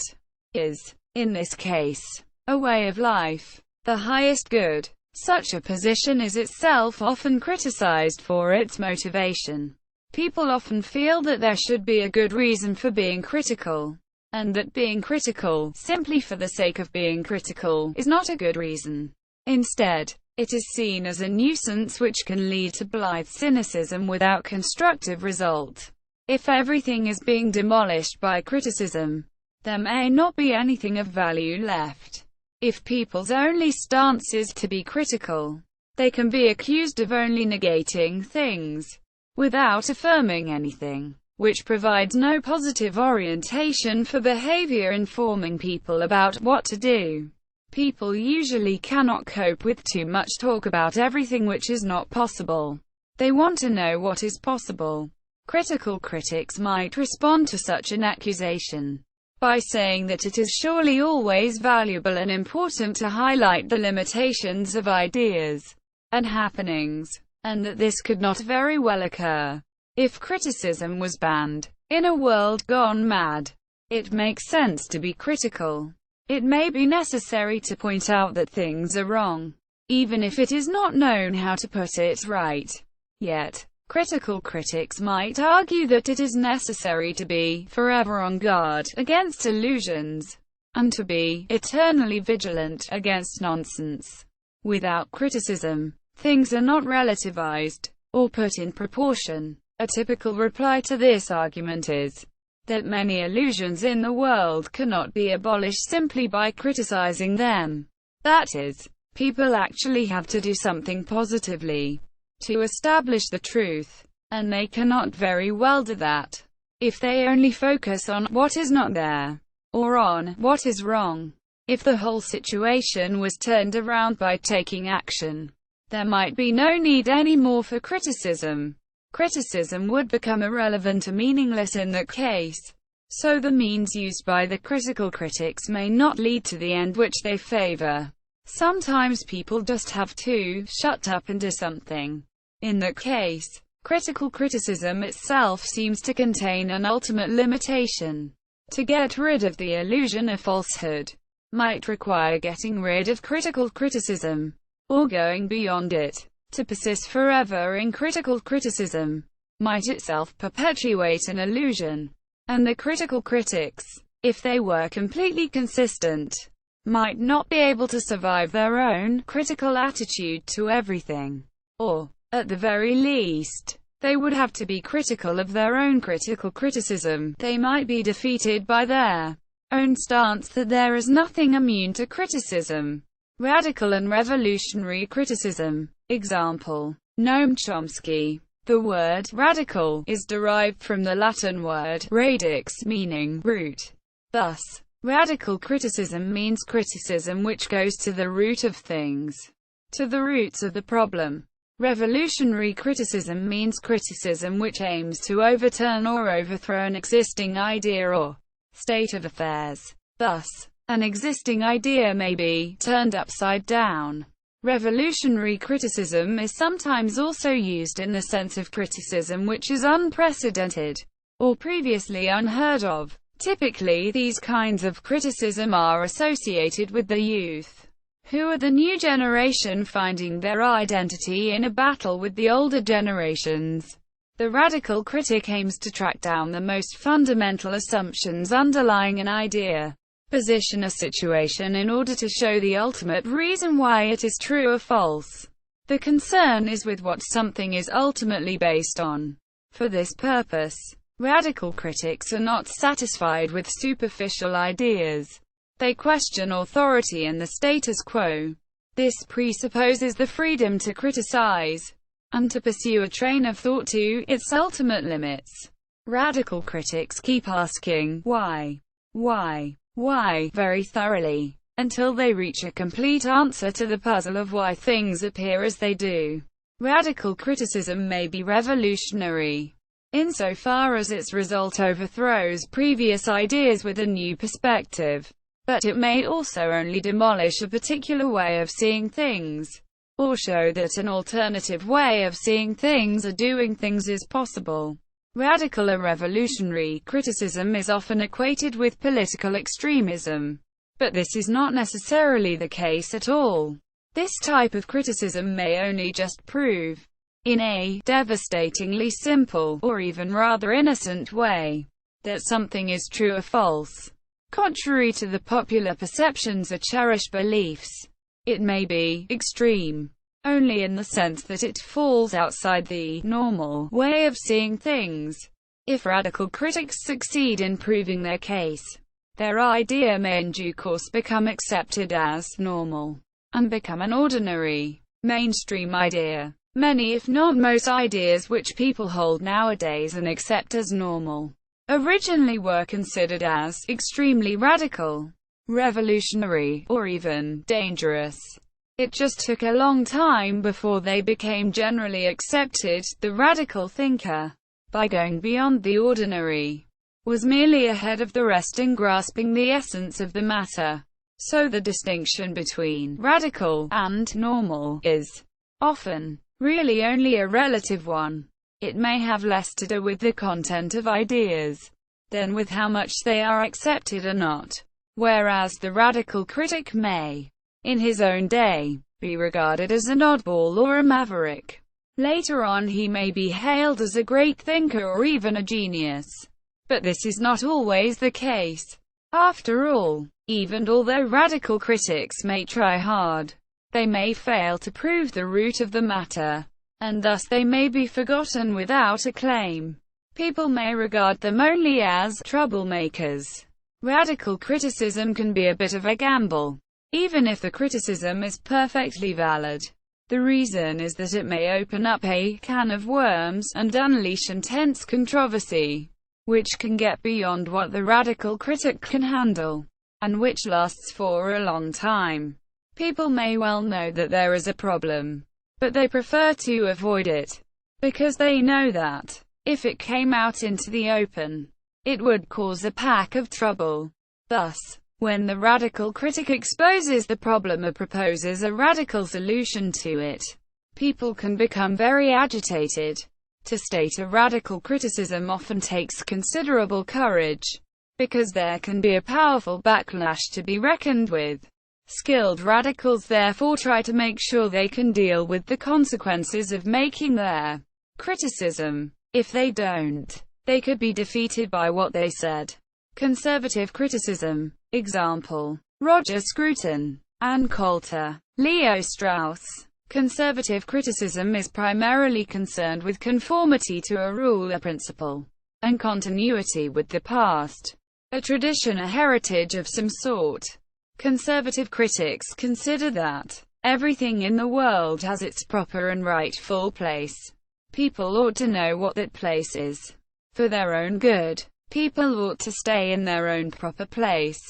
is, in this case, a way of life, the highest good. Such a position is itself often criticized for its motivation. People often feel that there should be a good reason for being critical, and that being critical, simply for the sake of being critical, is not a good reason. Instead, it is seen as a nuisance which can lead to blithe cynicism without constructive result. If everything is being demolished by criticism, there may not be anything of value left. If people's only stance is to be critical, they can be accused of only negating things, without affirming anything, which provides no positive orientation for behavior, informing people about what to do. People usually cannot cope with too much talk about everything which is not possible. They want to know what is possible. Critical critics might respond to such an accusation by saying that it is surely always valuable and important to highlight the limitations of ideas and happenings, and that this could not very well occur if criticism was banned. In a world gone mad, it makes sense to be critical. It may be necessary to point out that things are wrong, even if it is not known how to put it right. Yet, critical critics might argue that it is necessary to be forever on guard against illusions, and to be eternally vigilant against nonsense. Without criticism, things are not relativized, or put in proportion. A typical reply to this argument is that many illusions in the world cannot be abolished simply by criticizing them. That is, people actually have to do something positively to establish the truth, and they cannot very well do that if they only focus on what is not there, or on what is wrong. If the whole situation was turned around by taking action, there might be no need anymore for criticism. Criticism would become irrelevant or meaningless in that case. So the means used by the critical critics may not lead to the end which they favor. Sometimes people just have to shut up and do something. In that case, critical criticism itself seems to contain an ultimate limitation. To get rid of the illusion of falsehood might require getting rid of critical criticism, or going beyond it. To persist forever in critical criticism might itself perpetuate an illusion, and the critical critics, if they were completely consistent, might not be able to survive their own critical attitude to everything, or, at the very least, they would have to be critical of their own critical criticism. They might be defeated by their own stance that there is nothing immune to criticism. Radical and revolutionary criticism. Example: Noam Chomsky. The word radical is derived from the Latin word radix, meaning root. Thus, radical criticism means criticism which goes to the root of things, to the roots of the problem. Revolutionary criticism means criticism which aims to overturn or overthrow an existing idea or state of affairs. Thus, an existing idea may be turned upside down. Revolutionary criticism is sometimes also used in the sense of criticism which is unprecedented, or previously unheard of. Typically, these kinds of criticism are associated with the youth, who are the new generation finding their identity in a battle with the older generations. The radical critic aims to track down the most fundamental assumptions underlying an idea, position a situation in order to show the ultimate reason why it is true or false. The concern is with what something is ultimately based on. For this purpose, radical critics are not satisfied with superficial ideas. They question authority and the status quo. This presupposes the freedom to criticize, and to pursue a train of thought to its ultimate limits. Radical critics keep asking, why, very thoroughly, until they reach a complete answer to the puzzle of why things appear as they do. Radical criticism may be revolutionary, insofar as its result overthrows previous ideas with a new perspective. But it may also only demolish a particular way of seeing things, or show that an alternative way of seeing things or doing things is possible. Radical or revolutionary criticism is often equated with political extremism, but this is not necessarily the case at all. This type of criticism may only just prove, in a devastatingly simple, or even rather innocent way, that something is true or false. Contrary to the popular perceptions or cherished beliefs, it may be extreme only in the sense that it falls outside the normal way of seeing things. If radical critics succeed in proving their case, their idea may in due course become accepted as normal, and become an ordinary, mainstream idea. Many if not most ideas which people hold nowadays and accept as normal, originally were considered as extremely radical, revolutionary, or even dangerous. It just took a long time before they became generally accepted. The radical thinker, by going beyond the ordinary, was merely ahead of the rest in grasping the essence of the matter. So the distinction between radical and normal is often really only a relative one. It may have less to do with the content of ideas than with how much they are accepted or not. Whereas the radical critic may, in his own day, be regarded as an oddball or a maverick. Later on he may be hailed as a great thinker or even a genius. But this is not always the case. After all, even although radical critics may try hard, they may fail to prove the root of the matter, and thus they may be forgotten without acclaim. People may regard them only as troublemakers. Radical criticism can be a bit of a gamble, even if the criticism is perfectly valid. The reason is that it may open up a can of worms and unleash intense controversy, which can get beyond what the radical critic can handle, and which lasts for a long time. People may well know that there is a problem, but they prefer to avoid it, because they know that, if it came out into the open, it would cause a pack of trouble. Thus, when the radical critic exposes the problem or proposes a radical solution to it, people can become very agitated. To state a radical criticism often takes considerable courage, because there can be a powerful backlash to be reckoned with. Skilled radicals therefore try to make sure they can deal with the consequences of making their criticism. If they don't, they could be defeated by what they said. Conservative criticism. Example: Roger Scruton, Ann Coulter, Leo Strauss. Conservative criticism is primarily concerned with conformity to a rule or principle, and continuity with the past, a tradition or heritage of some sort. Conservative critics consider that everything in the world has its proper and rightful place. People ought to know what that place is, for their own good. People ought to stay in their own proper place,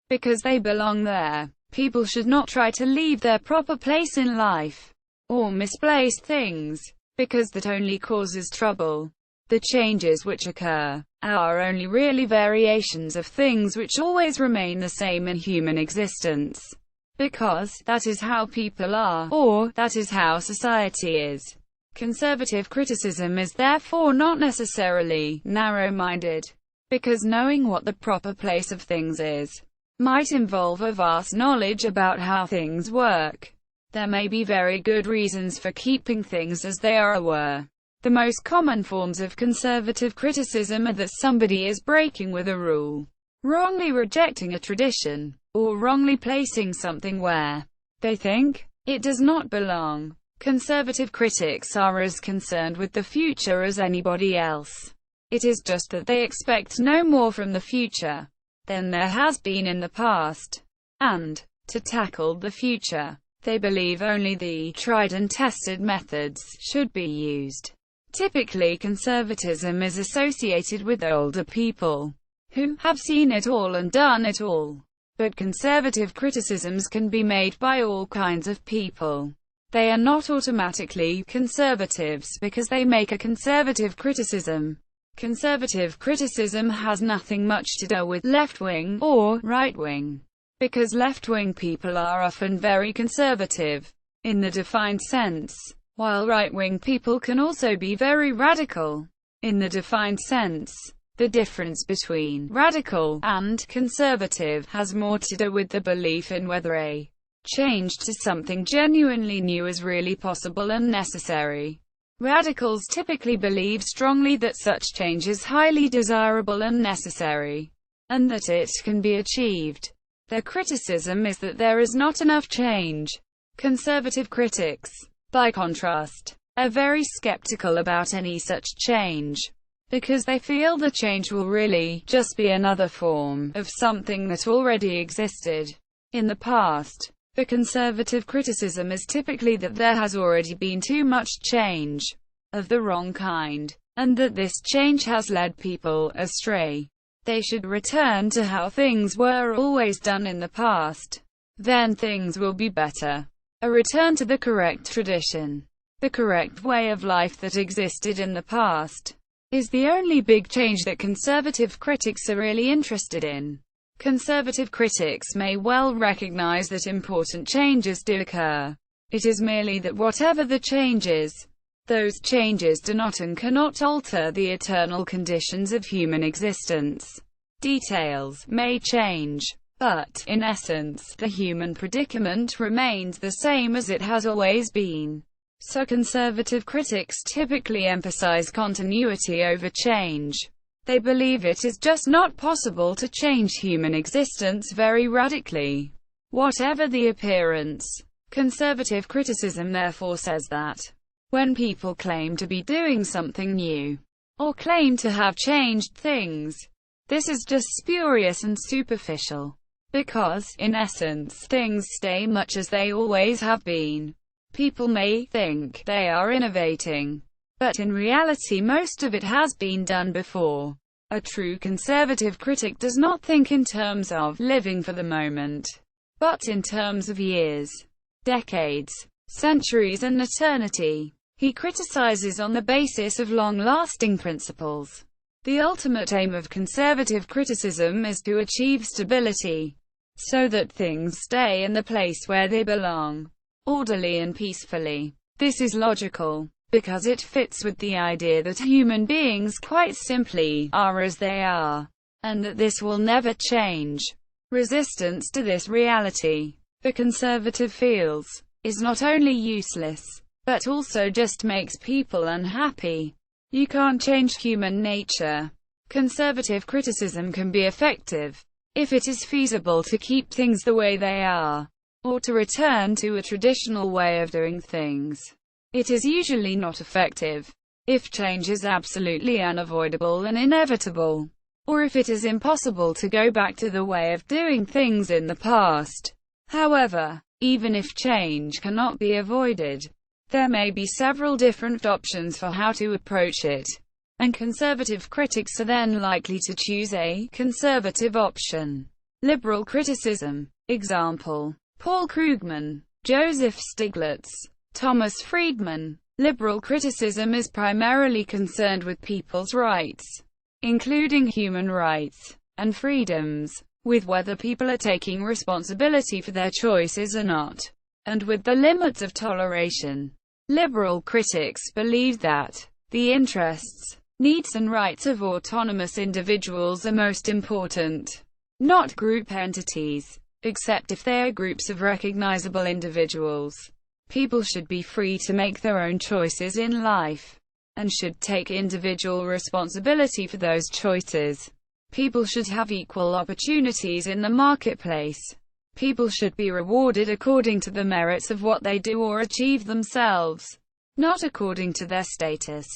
because they belong there. People should not try to leave their proper place in life, or misplace things, because that only causes trouble. The changes which occur are only really variations of things which always remain the same in human existence, because that is how people are, or that is how society is. Conservative criticism is therefore not necessarily narrow-minded, because knowing what the proper place of things is might involve a vast knowledge about how things work. There may be very good reasons for keeping things as they are or were. The most common forms of conservative criticism are that somebody is breaking with a rule, wrongly rejecting a tradition, or wrongly placing something where they think it does not belong. Conservative critics are as concerned with the future as anybody else. It is just that they expect no more from the future than there has been in the past. And, to tackle the future, they believe only the tried and tested methods should be used. Typically, conservatism is associated with older people who have seen it all and done it all. But conservative criticisms can be made by all kinds of people. They are not automatically conservatives because they make a conservative criticism. Conservative criticism has nothing much to do with left-wing or right-wing, because left-wing people are often very conservative in the defined sense, while right-wing people can also be very radical in the defined sense. The difference between radical and conservative has more to do with the belief in whether a change to something genuinely new is really possible and necessary. Radicals typically believe strongly that such change is highly desirable and necessary, and that it can be achieved. Their criticism is that there is not enough change. Conservative critics, by contrast, are very skeptical about any such change, because they feel the change will really just be another form of something that already existed in the past. The conservative criticism is typically that there has already been too much change of the wrong kind, and that this change has led people astray. They should return to how things were always done in the past. Then things will be better. A return to the correct tradition, the correct way of life that existed in the past, is the only big change that conservative critics are really interested in. Conservative critics may well recognize that important changes do occur. It is merely that whatever the change is, those changes do not and cannot alter the eternal conditions of human existence. Details may change, but, in essence, the human predicament remains the same as it has always been. So conservative critics typically emphasize continuity over change. They believe it is just not possible to change human existence very radically, whatever the appearance. Conservative criticism therefore says that, when people claim to be doing something new, or claim to have changed things, this is just spurious and superficial, because, in essence, things stay much as they always have been. People may think they are innovating, but in reality most of it has been done before. A true conservative critic does not think in terms of living for the moment, but in terms of years, decades, centuries and eternity. He criticizes on the basis of long-lasting principles. The ultimate aim of conservative criticism is to achieve stability, so that things stay in the place where they belong, orderly and peacefully. This is logical, because it fits with the idea that human beings quite simply are as they are, and that this will never change. Resistance to this reality, the conservative feels, is not only useless, but also just makes people unhappy. You can't change human nature. Conservative criticism can be effective if it is feasible to keep things the way they are, or to return to a traditional way of doing things. It is usually not effective if change is absolutely unavoidable and inevitable, or if it is impossible to go back to the way of doing things in the past. However, even if change cannot be avoided, there may be several different options for how to approach it, and conservative critics are then likely to choose a conservative option. Liberal criticism. Example: Paul Krugman, Joseph Stiglitz, Thomas Friedman. Liberal criticism is primarily concerned with people's rights, including human rights and freedoms, with whether people are taking responsibility for their choices or not, and with the limits of toleration. Liberal critics believe that the interests, needs and rights of autonomous individuals are most important, not group entities, except if they are groups of recognizable individuals. People should be free to make their own choices in life, and should take individual responsibility for those choices. People should have equal opportunities in the marketplace. People should be rewarded according to the merits of what they do or achieve themselves, not according to their status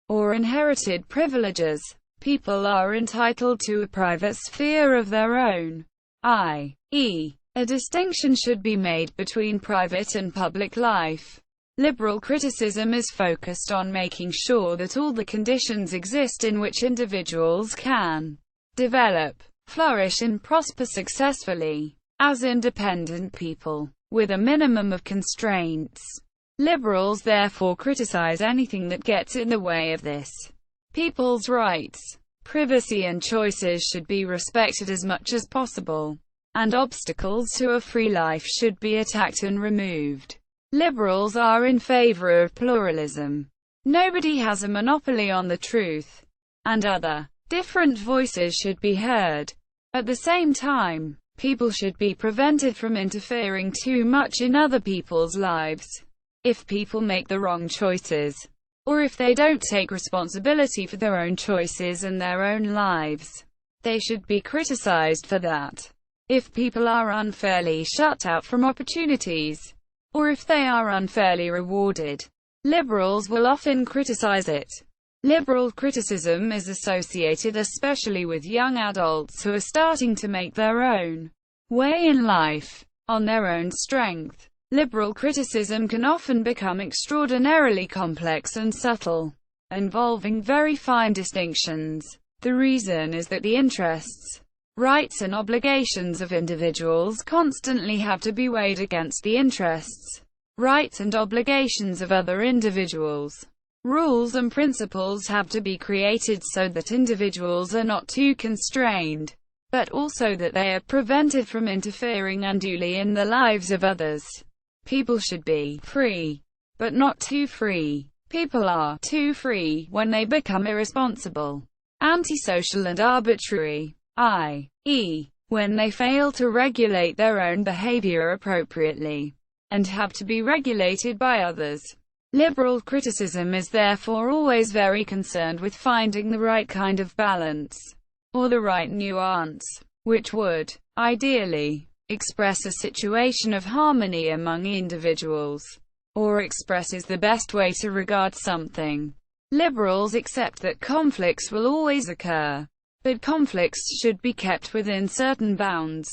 or inherited privileges. People are entitled to a private sphere of their own, i.e., a distinction should be made between private and public life. Liberal criticism is focused on making sure that all the conditions exist in which individuals can develop, flourish and prosper successfully as independent people, with a minimum of constraints. Liberals therefore criticize anything that gets in the way of this. People's rights, privacy and choices should be respected as much as possible, and obstacles to a free life should be attacked and removed. Liberals are in favor of pluralism. Nobody has a monopoly on the truth, and other, different voices should be heard. At the same time, people should be prevented from interfering too much in other people's lives. If people make the wrong choices, or if they don't take responsibility for their own choices and their own lives, they should be criticized for that. If people are unfairly shut out from opportunities, or if they are unfairly rewarded, liberals will often criticize it. Liberal criticism is associated especially with young adults who are starting to make their own way in life on their own strength. Liberal criticism can often become extraordinarily complex and subtle, involving very fine distinctions. The reason is that the interests, rights and obligations of individuals constantly have to be weighed against the interests, rights and obligations of other individuals. Rules and principles have to be created so that individuals are not too constrained, but also that they are prevented from interfering unduly in the lives of others. People should be free, but not too free. People are too free when they become irresponsible, antisocial and arbitrary, i.e., when they fail to regulate their own behavior appropriately, and have to be regulated by others. Liberal criticism is therefore always very concerned with finding the right kind of balance, or the right nuance, which would, ideally, express a situation of harmony among individuals, or expresses the best way to regard something. Liberals accept that conflicts will always occur, but conflicts should be kept within certain bounds,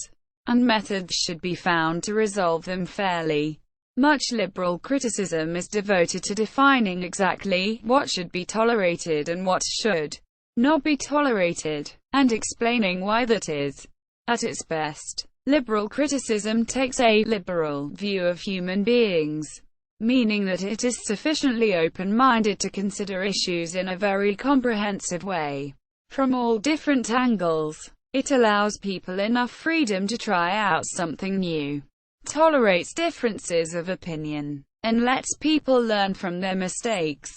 and methods should be found to resolve them fairly. Much liberal criticism is devoted to defining exactly what should be tolerated and what should not be tolerated, and explaining why that is. At its best, liberal criticism takes a liberal view of human beings, meaning that it is sufficiently open-minded to consider issues in a very comprehensive way, from all different angles. It allows people enough freedom to try out something new, tolerates differences of opinion, and lets people learn from their mistakes.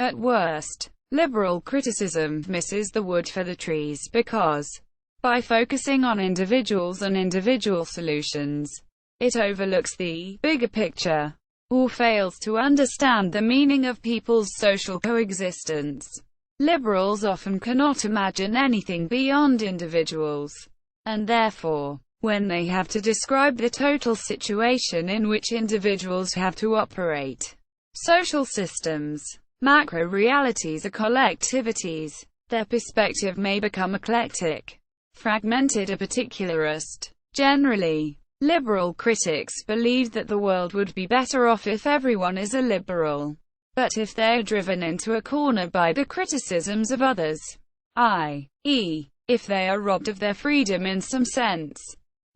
At worst, liberal criticism misses the wood for the trees because, by focusing on individuals and individual solutions, it overlooks the bigger picture, or fails to understand the meaning of people's social coexistence. Liberals often cannot imagine anything beyond individuals, and therefore, when they have to describe the total situation in which individuals have to operate, social systems, macro-realities or collectivities, their perspective may become eclectic, fragmented or particularist. Generally, liberal critics believe that the world would be better off if everyone is a liberal. But if they are driven into a corner by the criticisms of others, i.e., if they are robbed of their freedom in some sense,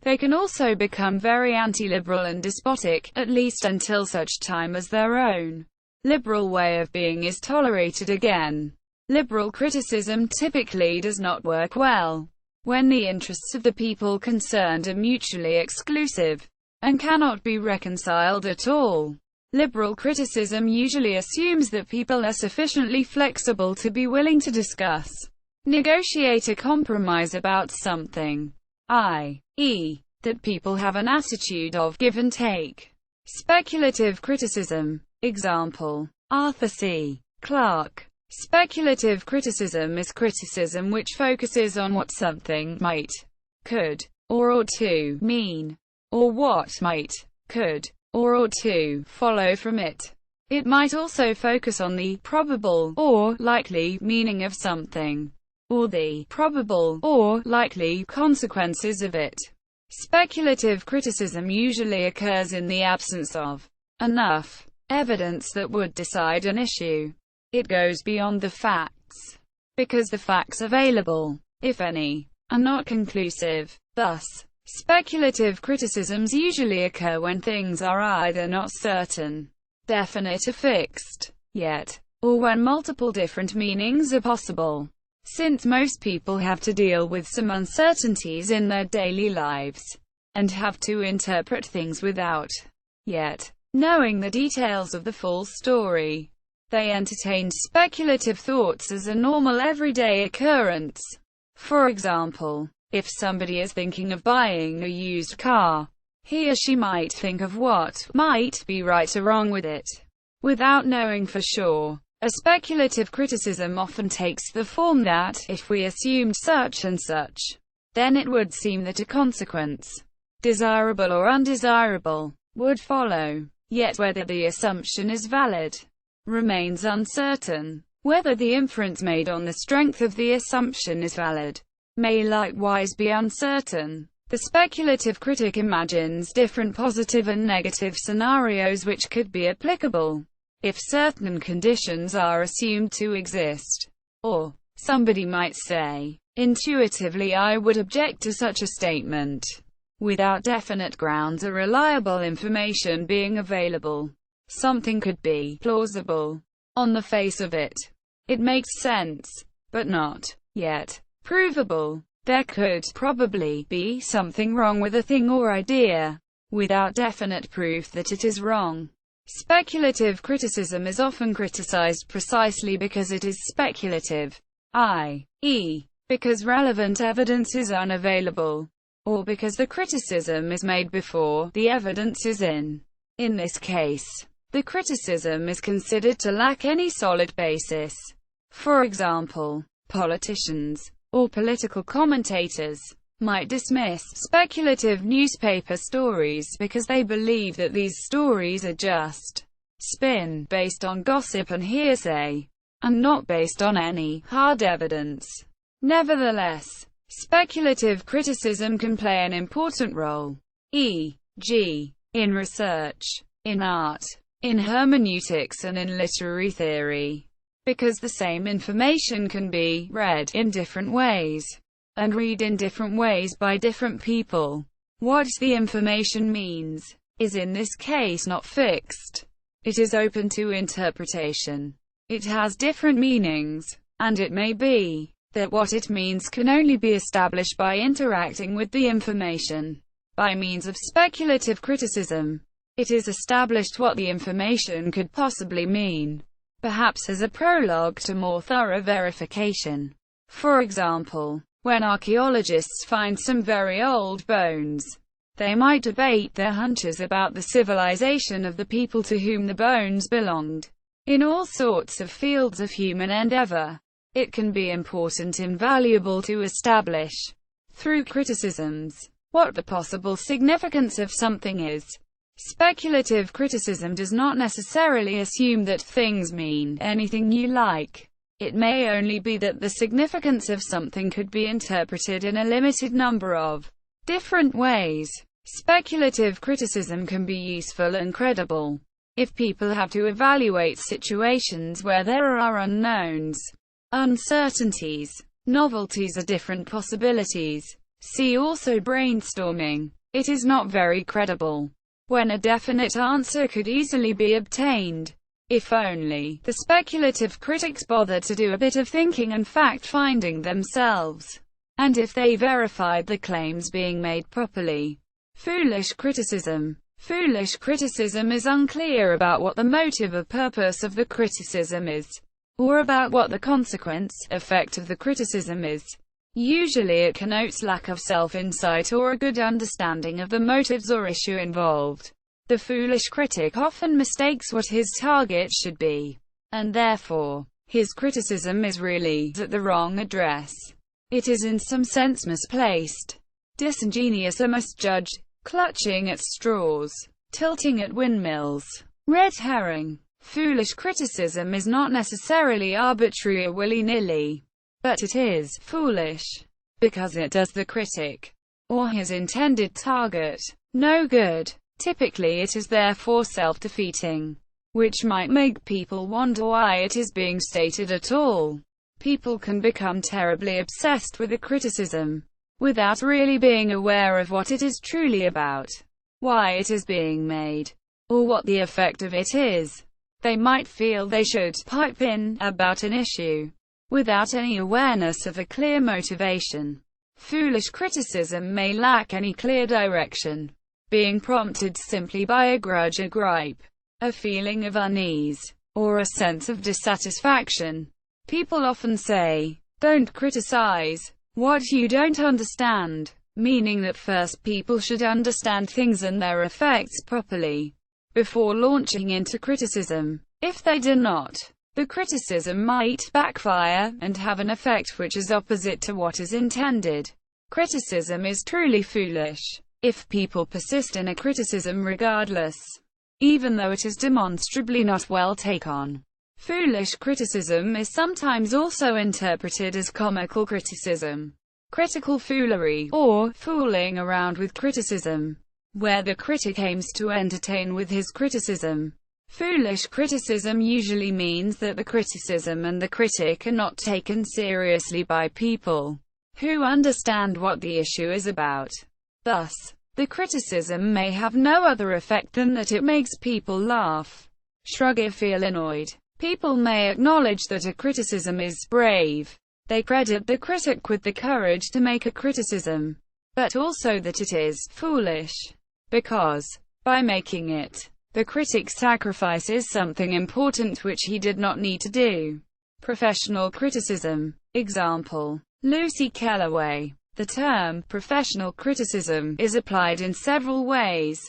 they can also become very anti-liberal and despotic, at least until such time as their own liberal way of being is tolerated again. Liberal criticism typically does not work well when the interests of the people concerned are mutually exclusive, and cannot be reconciled at all. Liberal criticism usually assumes that people are sufficiently flexible to be willing to discuss, negotiate a compromise about something, i.e., that people have an attitude of give and take. Speculative criticism. Example: Arthur C. Clarke, Speculative criticism is criticism which focuses on what something might, could, or ought to mean, or what might, could, or ought to follow from it. It might also focus on the probable or likely meaning of something, or the probable or likely consequences of it. Speculative criticism usually occurs in the absence of enough evidence that would decide an issue. It goes beyond the facts, because the facts available, if any, are not conclusive. Thus, speculative criticisms usually occur when things are either not certain, definite or fixed, yet, or when multiple different meanings are possible. Since most people have to deal with some uncertainties in their daily lives, and have to interpret things without yet knowing the details of the full story, they entertain speculative thoughts as a normal everyday occurrence. For example, if somebody is thinking of buying a used car, he or she might think of what might be right or wrong with it, without knowing for sure. A speculative criticism often takes the form that, if we assumed such and such, then it would seem that a consequence, desirable or undesirable, would follow. Yet whether the assumption is valid remains uncertain. Whether the inference made on the strength of the assumption is valid may likewise be uncertain. The speculative critic imagines different positive and negative scenarios which could be applicable if certain conditions are assumed to exist. Or, somebody might say, intuitively I would object to such a statement, without definite grounds or reliable information being available. Something could be plausible on the face of it. It makes sense, but not yet provable. There could probably be something wrong with a thing or idea, without definite proof that it is wrong. Speculative criticism is often criticized precisely because it is speculative, i.e., because relevant evidence is unavailable, or because the criticism is made before the evidence is in. In this case, the criticism is considered to lack any solid basis. For example, politicians or political commentators might dismiss speculative newspaper stories because they believe that these stories are just spin, based on gossip and hearsay, and not based on any hard evidence. Nevertheless, speculative criticism can play an important role, e.g., in research, in art, in hermeneutics and in literary theory, because the same information can be read in different ways and read in different ways by different people. What the information means is in this case not fixed. It is open to interpretation. It has different meanings, and it may be that what it means can only be established by interacting with the information. By means of speculative criticism, it is established what the information could possibly mean, perhaps as a prologue to more thorough verification. For example, when archaeologists find some very old bones, they might debate their hunches about the civilization of the people to whom the bones belonged. In all sorts of fields of human endeavor, it can be important and valuable to establish, through criticisms, what the possible significance of something is. Speculative criticism does not necessarily assume that things mean anything you like. It may only be that the significance of something could be interpreted in a limited number of different ways. Speculative criticism can be useful and credible if people have to evaluate situations where there are unknowns, uncertainties, novelties or different possibilities. See also brainstorming. It is not very credible when a definite answer could easily be obtained. If only the speculative critics bother to do a bit of thinking and fact-finding themselves, and if they verified the claims being made properly. Foolish criticism. Foolish criticism is unclear about what the motive or purpose of the criticism is, or about what the consequence, effect of the criticism is. Usually it connotes lack of self-insight or a good understanding of the motives or issue involved. The foolish critic often mistakes what his target should be, and therefore His criticism is really at the wrong address. It is in some sense misplaced, disingenuous, a misjudged, clutching at straws, tilting at windmills, red herring. Foolish criticism is not necessarily arbitrary or willy-nilly, but it is foolish because it does the critic, or his intended target, no good. Typically it is therefore self-defeating, which might make people wonder why it is being stated at all. People can become terribly obsessed with a criticism, without really being aware of what it is truly about, why it is being made, or what the effect of it is. They might feel they should pipe in about an issue, without any awareness of a clear motivation. Foolish criticism may lack any clear direction, being prompted simply by a grudge, a gripe, a feeling of unease, or a sense of dissatisfaction. People often say, "Don't criticize what you don't understand," meaning that first people should understand things and their effects properly, before launching into criticism. If they do not, the criticism might backfire, and have an effect which is opposite to what is intended. Criticism is truly foolish if people persist in a criticism regardless, even though it is demonstrably not well taken. Foolish criticism is sometimes also interpreted as comical criticism, critical foolery, or fooling around with criticism, where the critic aims to entertain with his criticism. Foolish criticism usually means that the criticism and the critic are not taken seriously by people who understand what the issue is about. Thus, the criticism may have no other effect than that it makes people laugh, shrug, or feel annoyed. People may acknowledge that a criticism is brave. They credit the critic with the courage to make a criticism, but also that it is foolish, because, by making it, the critic sacrifices something important which he did not need to do. Professional criticism. Example: Lucy Kellaway. The term professional criticism is applied in several ways.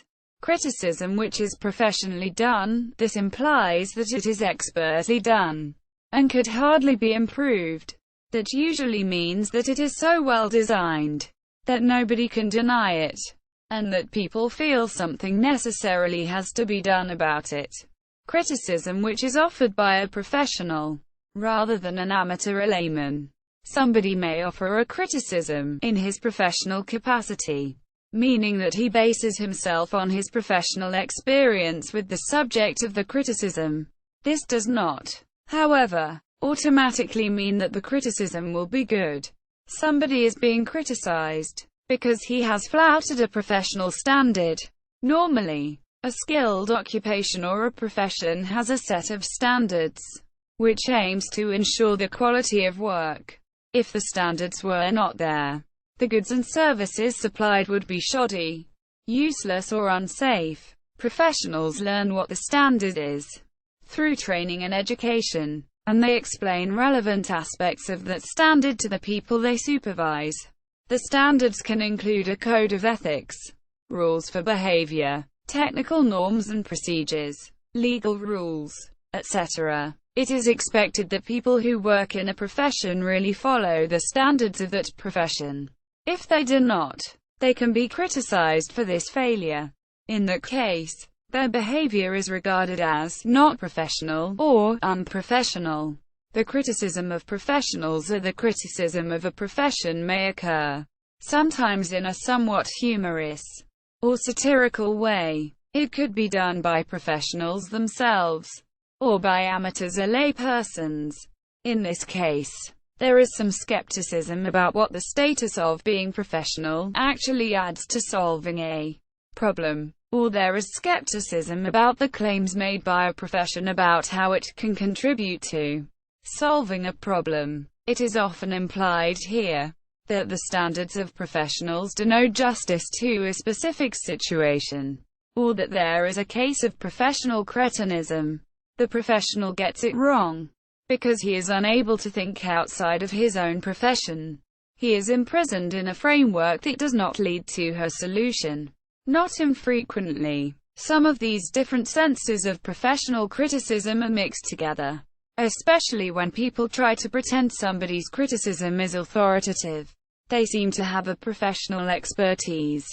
Criticism which is professionally done. This implies that it is expertly done and could hardly be improved. That usually means that it is so well designed that nobody can deny it, and that people feel something necessarily has to be done about it. Criticism which is offered by a professional, rather than an amateur or layman. Somebody may offer a criticism in his professional capacity, meaning that he bases himself on his professional experience with the subject of the criticism. This does not, however, automatically mean that the criticism will be good. Somebody is being criticized because he has flouted a professional standard. Normally, a skilled occupation or a profession has a set of standards, which aims to ensure the quality of work. If the standards were not there, the goods and services supplied would be shoddy, useless, or unsafe. Professionals learn what the standard is through training and education, and they explain relevant aspects of that standard to the people they supervise. The standards can include a code of ethics, rules for behavior, technical norms and procedures, legal rules, etc. It is expected that people who work in a profession really follow the standards of that profession. If they do not, they can be criticized for this failure. In that case, their behavior is regarded as not professional or unprofessional. The criticism of professionals or the criticism of a profession may occur, sometimes in a somewhat humorous or satirical way. It could be done by professionals themselves, or by amateurs or laypersons. In this case, there is some skepticism about what the status of being professional actually adds to solving a problem, or there is skepticism about the claims made by a profession about how it can contribute to solving a problem. It is often implied here that the standards of professionals do no justice to a specific situation, or that there is a case of professional cretinism. The professional gets it wrong because he is unable to think outside of his own profession. He is imprisoned in a framework that does not lead to her solution. Not infrequently, some of these different senses of professional criticism are mixed together. especially when people try to pretend somebody's criticism is authoritative. They seem to have a professional expertise,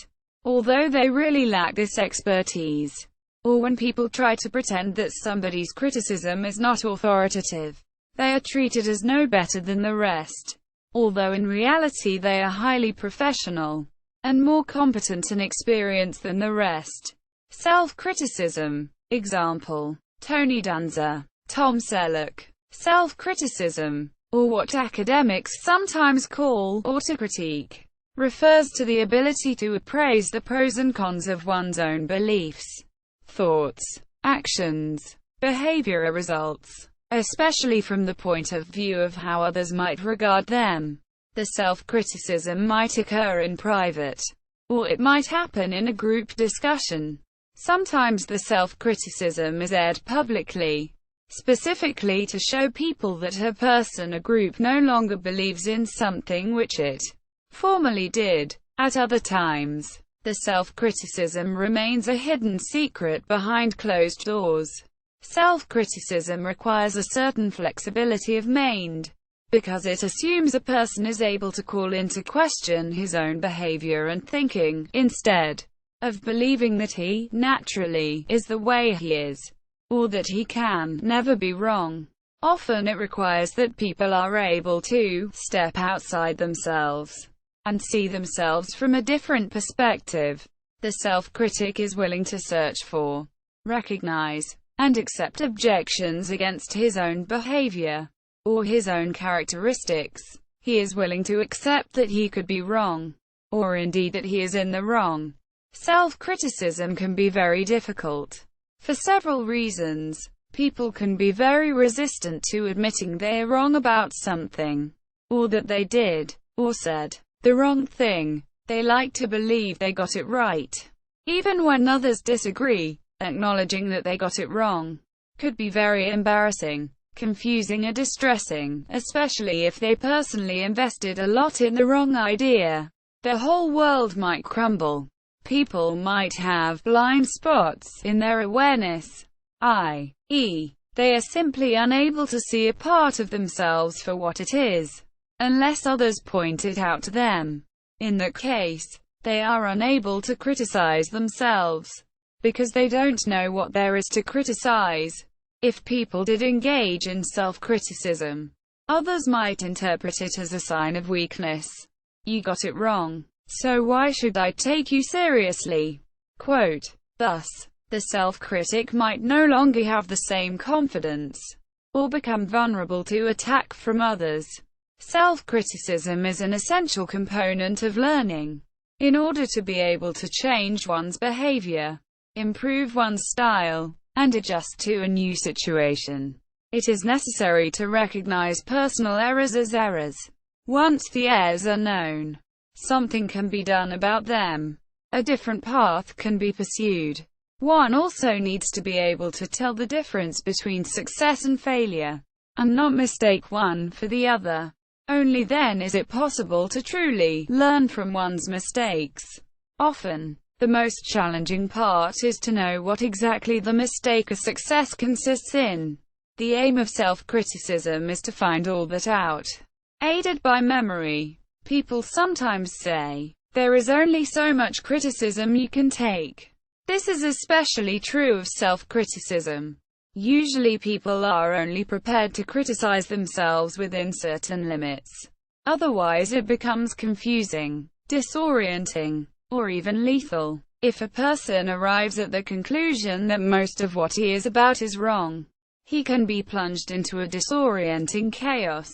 although they really lack this expertise. Or when people try to pretend that somebody's criticism is not authoritative, they are treated as no better than the rest, although in reality they are highly professional and more competent and experienced than the rest. Self-criticism. Example: Tony Danza, Tom Selleck. Self-criticism, or what academics sometimes call autocritique, refers to the ability to appraise the pros and cons of one's own beliefs, thoughts, actions, behavior or results, especially from the point of view of how others might regard them. The self-criticism might occur in private, or it might happen in a group discussion. Sometimes the self-criticism is aired publicly, specifically to show people that a person or group no longer believes in something which it formerly did. At other times, the self-criticism remains a hidden secret behind closed doors. Self-criticism requires a certain flexibility of mind, because it assumes a person is able to call into question his own behavior and thinking, instead of believing that he naturally is the way he is, or that he can never be wrong. Often it requires that people are able to step outside themselves and see themselves from a different perspective. The self-critic is willing to search for, recognize, and accept objections against his own behavior or his own characteristics. He is willing to accept that he could be wrong, or indeed that he is in the wrong. Self-criticism can be very difficult for several reasons. People can be very resistant to admitting they are wrong about something, or that they did, or said, the wrong thing. They like to believe they got it right, even when others disagree. Acknowledging that they got it wrong could be very embarrassing, confusing or distressing, especially if they personally invested a lot in the wrong idea. Their whole world might crumble. People might have blind spots in their awareness, i.e., they are simply unable to see a part of themselves for what it is, unless others point it out to them. In that case, they are unable to criticize themselves, because they don't know what there is to criticize. If people did engage in self-criticism, others might interpret it as a sign of weakness. You got it wrong, so why should I take you seriously? Quote. Thus, the self-critic might no longer have the same confidence, or become vulnerable to attack from others. Self-criticism is an essential component of learning. In order to be able to change one's behavior, improve one's style, and adjust to a new situation, it is necessary to recognize personal errors as errors. Once the errors are known, something can be done about them. A different path can be pursued. One also needs to be able to tell the difference between success and failure, and not mistake one for the other. Only then is it possible to truly learn from one's mistakes. Often, the most challenging part is to know what exactly the mistake or success consists in. The aim of self-criticism is to find all that out. Aided by memory, people sometimes say, there is only so much criticism you can take. This is especially true of self-criticism. Usually people are only prepared to criticize themselves within certain limits. Otherwise it becomes confusing, disorienting, or even lethal. If a person arrives at the conclusion that most of what he is about is wrong, he can be plunged into a disorienting chaos,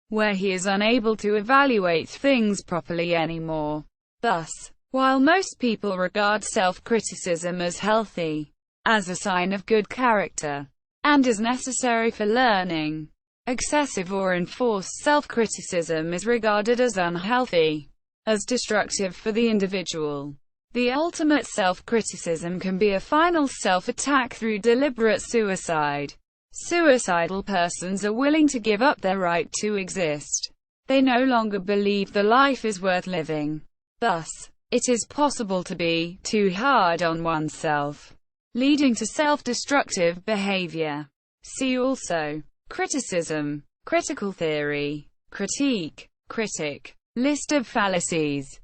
where he is unable to evaluate things properly anymore. Thus, while most people regard self-criticism as healthy, as a sign of good character, and as necessary for learning, excessive or enforced self-criticism is regarded as unhealthy, as destructive for the individual. The ultimate self-criticism can be a final self-attack through deliberate suicide. Suicidal persons are willing to give up their right to exist. They no longer believe the life is worth living. Thus, it is possible to be too hard on oneself, leading to self-destructive behavior. See also criticism, critical theory, critique, critic. List of fallacies.